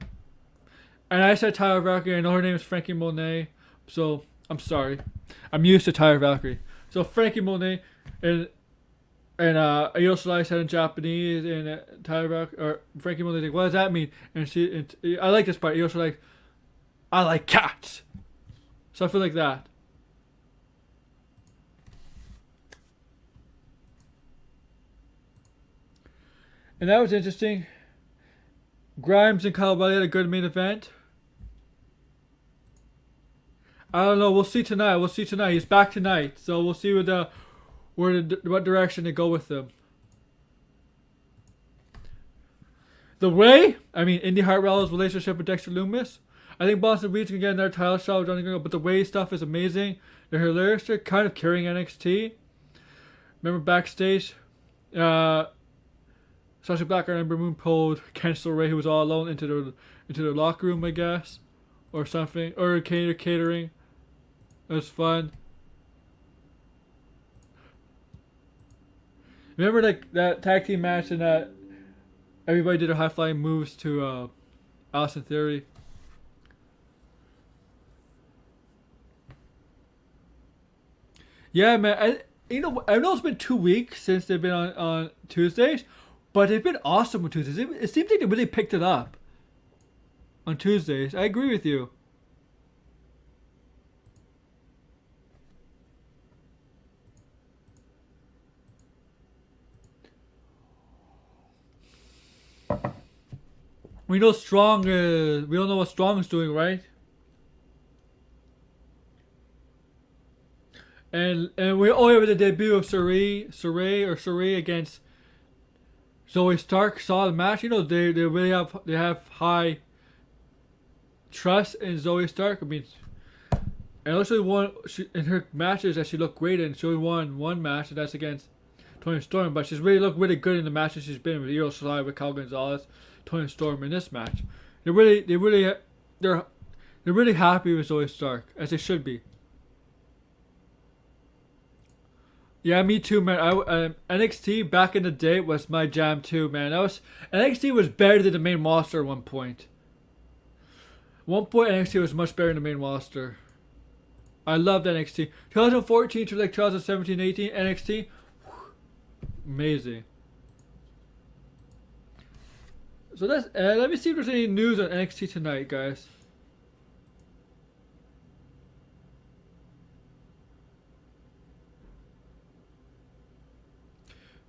And I said Tyler Valkyrie. I know her name is Frankie Monet, so I'm sorry. I'm used to Tyler Valkyrie. So Frankie Monet and Io Shirai said in Japanese, and Tyler Valkyrie or Frankie Monet like, what does that mean? And I like this part. Io Shirai like, I like cats. So I feel like that. And that was interesting. Grimes and Kyle Bailey had a good main event. I don't know. We'll see tonight. He's back tonight, so we'll see what direction they go with him. Indy Hartwell's relationship with Dexter Lumis. I think Boston Reed's gonna get another title shot with Johnny Gargano, but the Way stuff is amazing. They're hilarious. They're kind of carrying NXT. Remember backstage, Sasha Black and Ember Moon pulled Cancel Ray, who was all alone, into their locker room, I guess, or something, or catering. It was fun. Remember that tag team match and that everybody did their high flying moves to Austin Theory. Yeah, man. I know it's been 2 weeks since they've been on Tuesdays. But they've been awesome on Tuesdays. It seems like they really picked it up on Tuesdays. I agree with you. We know Strong is. We don't know what Strong is doing, right? And we have the debut of Saray against Zoe Stark. Saw the match. You know they really have high trust in Zoe Stark. I mean, and also won in her matches that she looked great in. She only won one match, and that's against Toni Storm. But she's really looked really good in the matches she's been with Io Shirai, with Cal Gonzalez, Toni Storm in this match. They're They're really happy with Zoe Stark, as they should be. Yeah, me too, man. NXT back in the day was my jam too, man. NXT was better than the main roster at one point. One point NXT was much better than the main roster. I loved NXT. 2014 to like 2017, 18 NXT, amazing. So that's let me see if there's any news on NXT tonight, guys.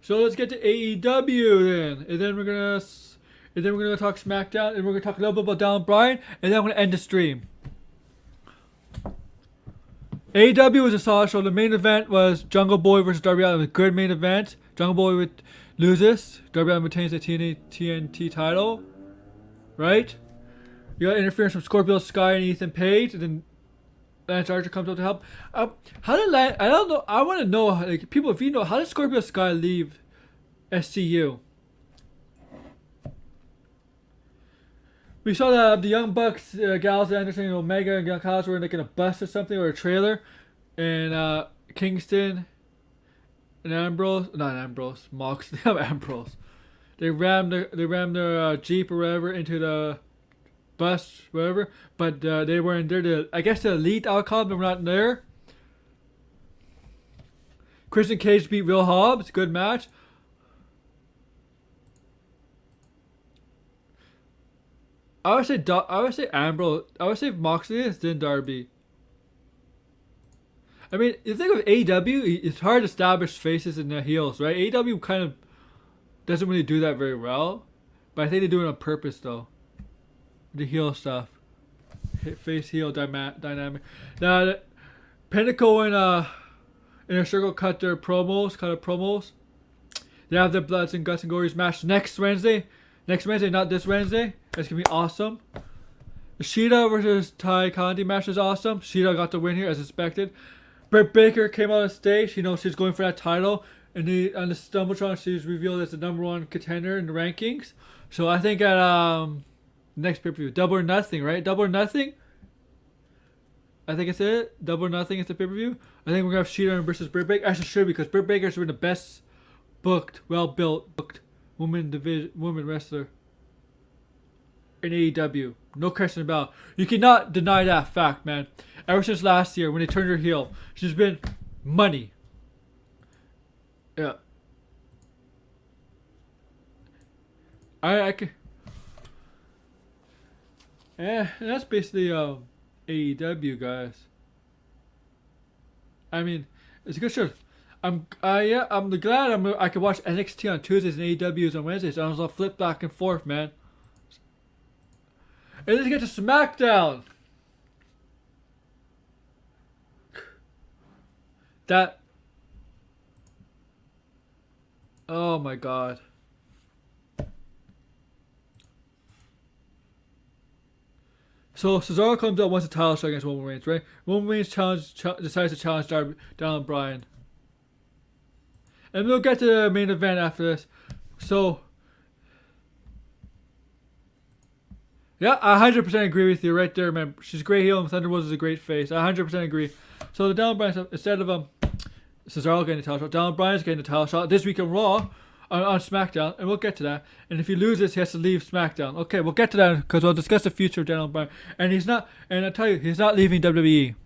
So let's get to AEW then, and then we're gonna talk SmackDown, and we're gonna talk a little bit about Daniel Bryan, and then I'm gonna end the stream. AEW was a solid show. The main event was Jungle Boy versus Darby Allin. It was a good main event. Jungle Boy loses. Darby Allin retains the TNT title. Right? You got interference from Scorpio Sky and Ethan Page, and then Lance Archer comes up to help. How did I don't know. I want to know, like, people, if you know, how did Scorpio Sky leave SCU? We saw that the Young Bucks, Gallows, Anderson, and Omega, and Young Gallows were like in a bus or something, or a trailer, and Kingston and Mox, they have Ambrose. They rammed their Jeep or whatever into the bus, whatever, but they weren't there. I guess the Elite outcome, they were not there. Christian Cage beat Will Hobbs, good match. I would say Ambrose. I would say Moxley is then Darby. I mean, you think of AEW, it's hard to establish faces and the heels, right? AEW kind of doesn't really do that very well, but I think they do it on purpose though. The heel stuff, face heel dynamic. Now, Pinnacle and Inner Circle cut promos. They have their Bloods and Guts and Glories match next Wednesday. Next Wednesday, not this Wednesday. It's gonna be awesome. The Shida versus Ty Conti match is awesome. Shida got the win here as expected. Britt Baker came out on stage. You know, she's going for that title. And on the Stumbletron, she's revealed as the #1 contender in the rankings. So I think at next pay-per-view, Double or Nothing, right? Double or Nothing? I think it's it. Double or Nothing is the pay-per-view. I think we're gonna have Shida versus Britt Baker. Actually, should, because Britt Baker's been the best booked, well-built, woman wrestler in AEW. No question about it. You cannot deny that fact, man. Ever since last year when they turned her heel, she's been money. Yeah. I can. Yeah, and that's basically AEW, guys. I mean, it's a good show. I'm glad I can watch NXT on Tuesdays and AEWs on Wednesdays. I was flip back and forth, man. And let's get to SmackDown. That. Oh my God. So Cesaro comes up, wants a title shot against Roman Reigns, right? Roman Reigns decides to challenge Daniel Bryan. And we'll get to the main event after this. So, yeah, I 100% agree with you right there, man. She's a great heel and Thunder Rose is a great face. I 100% agree. So the Daniel Bryan stuff, instead of Cesaro getting the title shot, Daniel Bryan's getting the title shot this week on Raw, on SmackDown, and we'll get to that. And if he loses, he has to leave SmackDown. Okay, we'll get to that because we'll discuss the future of Daniel Bryan. And I tell you, he's not leaving WWE.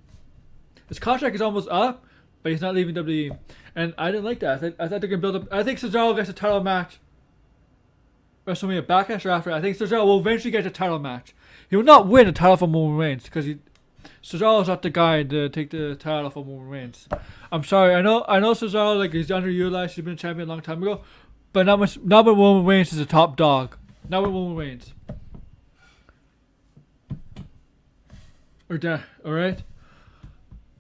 His contract is almost up, but he's not leaving WWE. And I didn't like that. I thought they're going to build up. I think Cesaro gets a title match. WrestleMania Backlash or after. I think Cesaro will eventually get a title match. He will not win a title from Roman Reigns because Cesaro is not the guy to take the title from Roman Reigns. I'm sorry. I know Cesaro, like, he's underutilized. He's been a champion a long time ago. But not when Roman Reigns is a top dog. Not when Roman Reigns. Alright?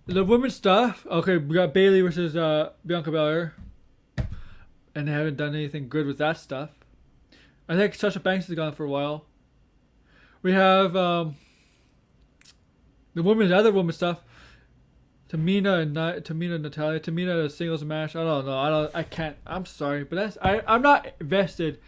The women's stuff. Okay, we got Bayley versus Bianca Belair. And they haven't done anything good with that stuff. I think Sasha Banks has gone for a while. We have the other women's stuff. Tamina and Natalia. Tamina a singles match. I don't know. I can't. I'm sorry, but I'm not invested.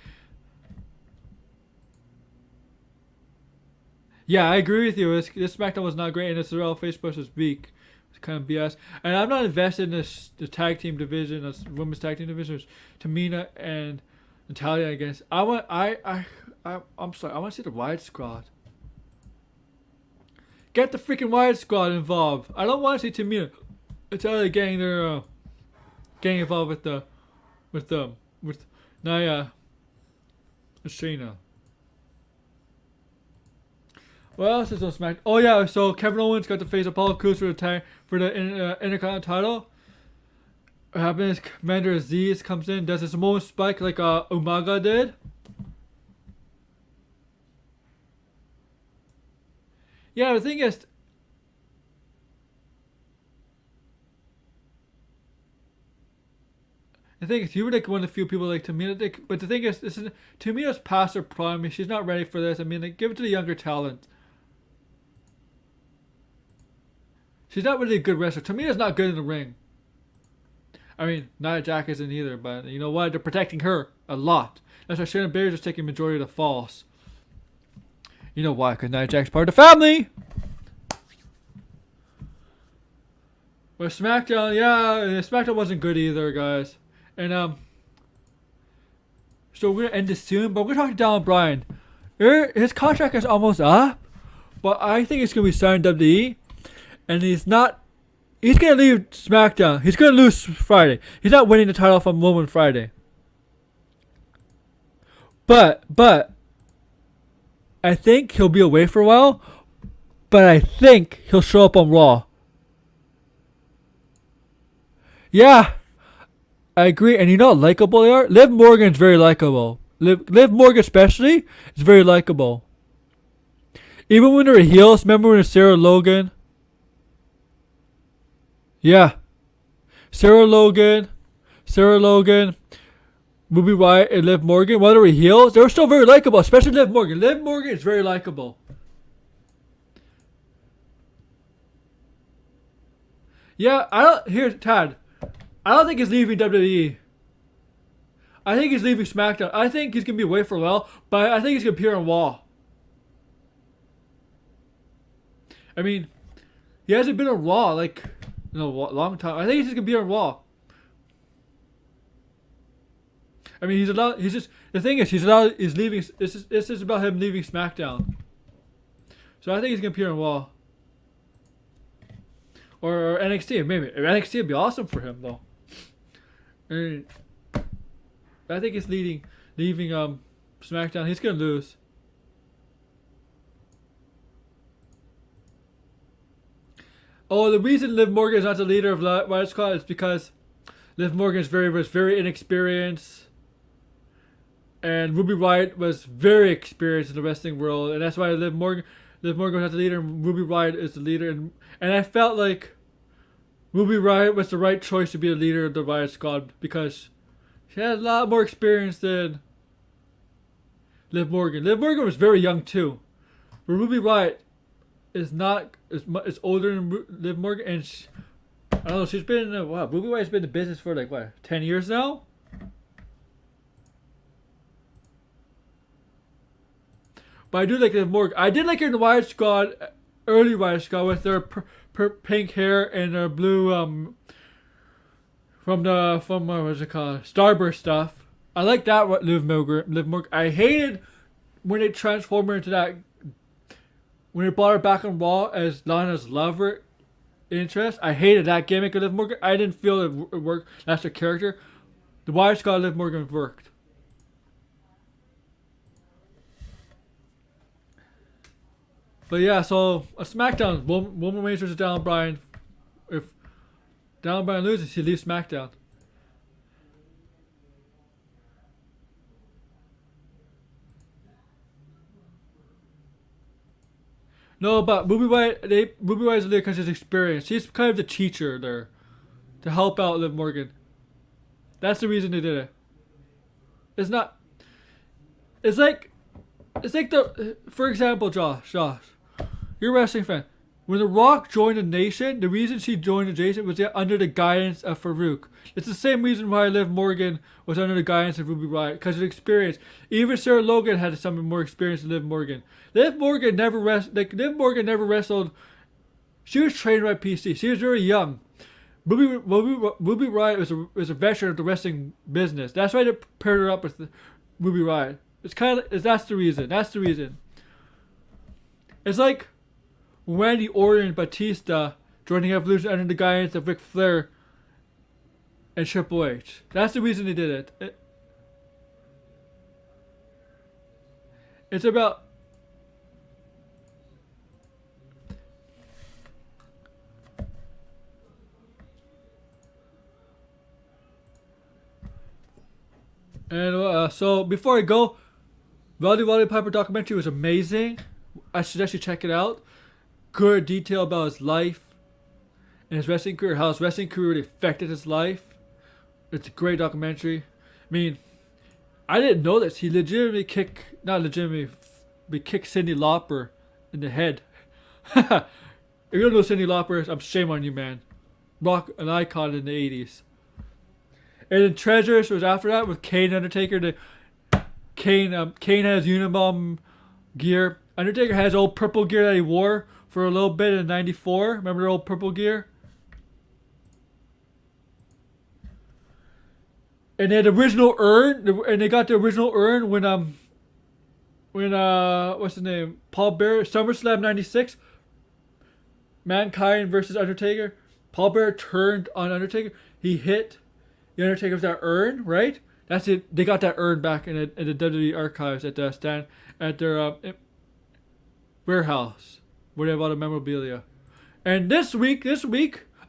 Yeah, I agree with you. This SmackDown was not great, and this Raw face push was weak. It's kind of BS. And I'm not invested in the tag team division, this women's tag team division. It's Tamina and Natalia against. I'm sorry. I want to see the Wyatt Squad. Get the freaking Wyatt Squad involved. I don't want to see Tamina, Natalia getting involved with Nia and Shayna. What else is on SmackDown? Oh yeah, so Kevin Owens got to face Apollo Crews for the Intercontinental title. What happens? Commander Aziz comes in, does his Samoan spike like Umaga did. Yeah, the thing is, you were like one of the few people like Tamina. But the thing is, Tamina's past her prime. She's not ready for this. I mean, like, give it to the younger talent. She's not really a good wrestler. Tamina's not good in the ring. I mean, Nia Jax isn't either, but you know what? They're protecting her a lot. That's why Shannon Bailey's just taking majority of the falls. You know why? Because Nia Jax is part of the family. But SmackDown, yeah, SmackDown wasn't good either, guys. And so we're gonna end this soon. But we're talking to Daniel Bryan. His contract is almost up, but I think it's gonna be signed WWE, and he's not. He's gonna leave SmackDown. He's gonna lose Friday. He's not winning the title from Roman Friday. But I think he'll be away for a while. But I think he'll show up on Raw. Yeah, I agree. And you know how likable they are? Liv Morgan's very likable. Liv Morgan especially is very likable. Even when they're heels, remember when Sarah Logan? Yeah. Sarah Logan, Ruby Riott, and Liv Morgan, while they were heels, they were still very likable, especially Liv Morgan. Liv Morgan is very likable. Yeah, here's Tad. I don't think he's leaving WWE. I think he's leaving SmackDown. I think he's gonna be away for a while, but I think he's gonna appear on Raw. I mean, he hasn't been on Raw like in a long time. I think he's just gonna be on Raw. I mean, he's allowed. He's just the thing is he's allowed. He's leaving. This is about him leaving SmackDown. So I think he's gonna appear on Raw. Or NXT, maybe. NXT would be awesome for him, though. And I think he's leaving SmackDown. He's gonna lose. Oh, the reason Liv Morgan is not the leader of Riot Squad is because Liv Morgan was very inexperienced, and Ruby Riott was very experienced in the wrestling world, and that's why Liv Morgan was not the leader, and Ruby Riott is the leader, and I felt like Ruby Riott was the right choice to be the leader of the Riot Squad because she had a lot more experience than Liv Morgan. Liv Morgan was very young too, but Ruby Riott is older than Liv Morgan, and I don't know. She's been Ruby Riott's been in the business for like 10 years now. But I do like Liv Morgan. I did like her in the Riot Squad, early Riot Squad, with her pink hair and her blue from what's it called, Starburst stuff. I like that Liv Morgan. I hated when they transformed her into that. When they brought her back on Raw as Lana's lover interest, I hated that gimmick of Liv Morgan. I didn't feel it worked. That's her character. The Riot Squad Liv Morgan worked. But yeah, so a SmackDown. Roman Reigns versus Daniel Bryan. If Daniel Bryan loses, he leaves SmackDown. No, but Ruby Riott's leader because of his experience. He's kind of the teacher there to help out Liv Morgan. That's the reason they did it. It's not. It's like for example, Josh, you're a wrestling fan. When The Rock joined the Nation, the reason she joined the Nation was under the guidance of Farouk. It's the same reason why Liv Morgan was under the guidance of Ruby Riott, because of experience. Even Sarah Logan had some more experience than Liv Morgan. Liv Morgan never wrestled. She was trained by PC. She was very young. Ruby Riott was a veteran of the wrestling business. That's why they paired her up with Ruby Riott. That's the reason. That's the reason. It's like Randy Orton and Batista joining Evolution under the guidance of Ric Flair and Triple H. That's the reason they did it. It's about... And so before I go, Roddy Piper documentary was amazing. I suggest you check it out. Good detail about his life and his wrestling career, how his wrestling career really affected his life. It's a great documentary. I mean, I didn't know this. He legitimately kicked Cyndi Lauper in the head. If you don't know Cyndi Lauper, I'm shame on you, man. Rock an icon in the 80s. And then Treasures was after that with Kane and Undertaker. Kane has Unabomb gear. Undertaker has old purple gear that he wore for a little bit in '94. Remember the old purple gear? And they had the original urn, and they got the original urn when what's his name? Paul Bearer, SummerSlam '96. Mankind versus Undertaker. Paul Bearer turned on Undertaker. He hit the Undertaker with that urn, right? That's it. They got that urn back in the WWE archives at their warehouse where they have all the memorabilia. And this week,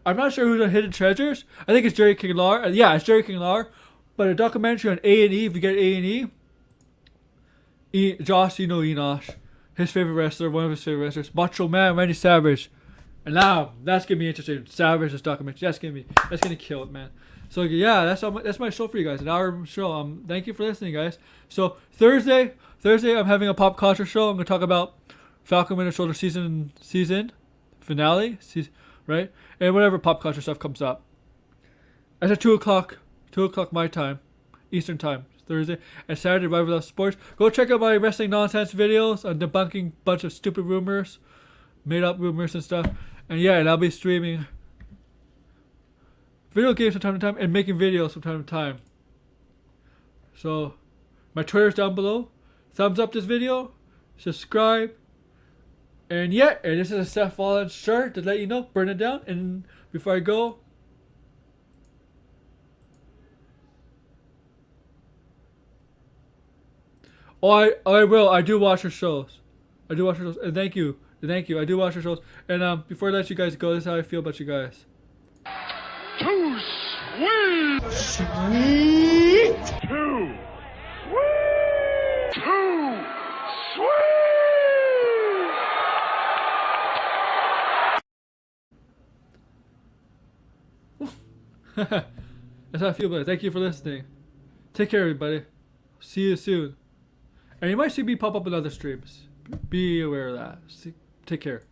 I'm not sure who's the hidden treasures. I think it's Jerry King Lawler. Yeah, it's Jerry King Lawler. But a documentary on A&E, if you get A&E, Josh, you know Enosh, his favorite wrestler, one of his favorite wrestlers, Macho Man, Randy Savage. And now that's gonna be interesting. Savage's documentary. That's gonna kill it, man. So yeah, that's my show for you guys. An hour show. Thank you for listening, guys. So Thursday, I'm having a pop culture show. I'm gonna talk about Falcon Winter Soldier season finale, right? And whatever pop culture stuff comes up. That's at 2:00 my time, Eastern time, Thursday. And Saturday, Rival Love Sports. Go check out my wrestling nonsense videos on debunking a bunch of stupid rumors, made up rumors and stuff. And yeah, and I'll be streaming video games from time to time and making videos from time to time. So my Twitter's down below. Thumbs up this video, subscribe, and yeah, and this is a Seth Rollins shirt to let you know, burn it down. And before I go, I will. I do watch your shows. And thank you. I do watch your shows. And before I let you guys go, this is how I feel about you guys. Too sweet! Sweet! Too sweet! Too sweet! That's how I feel about it. Thank you for listening. Take care, everybody. See you soon. And you might see me pop up in other streams. Be aware of that. Take care.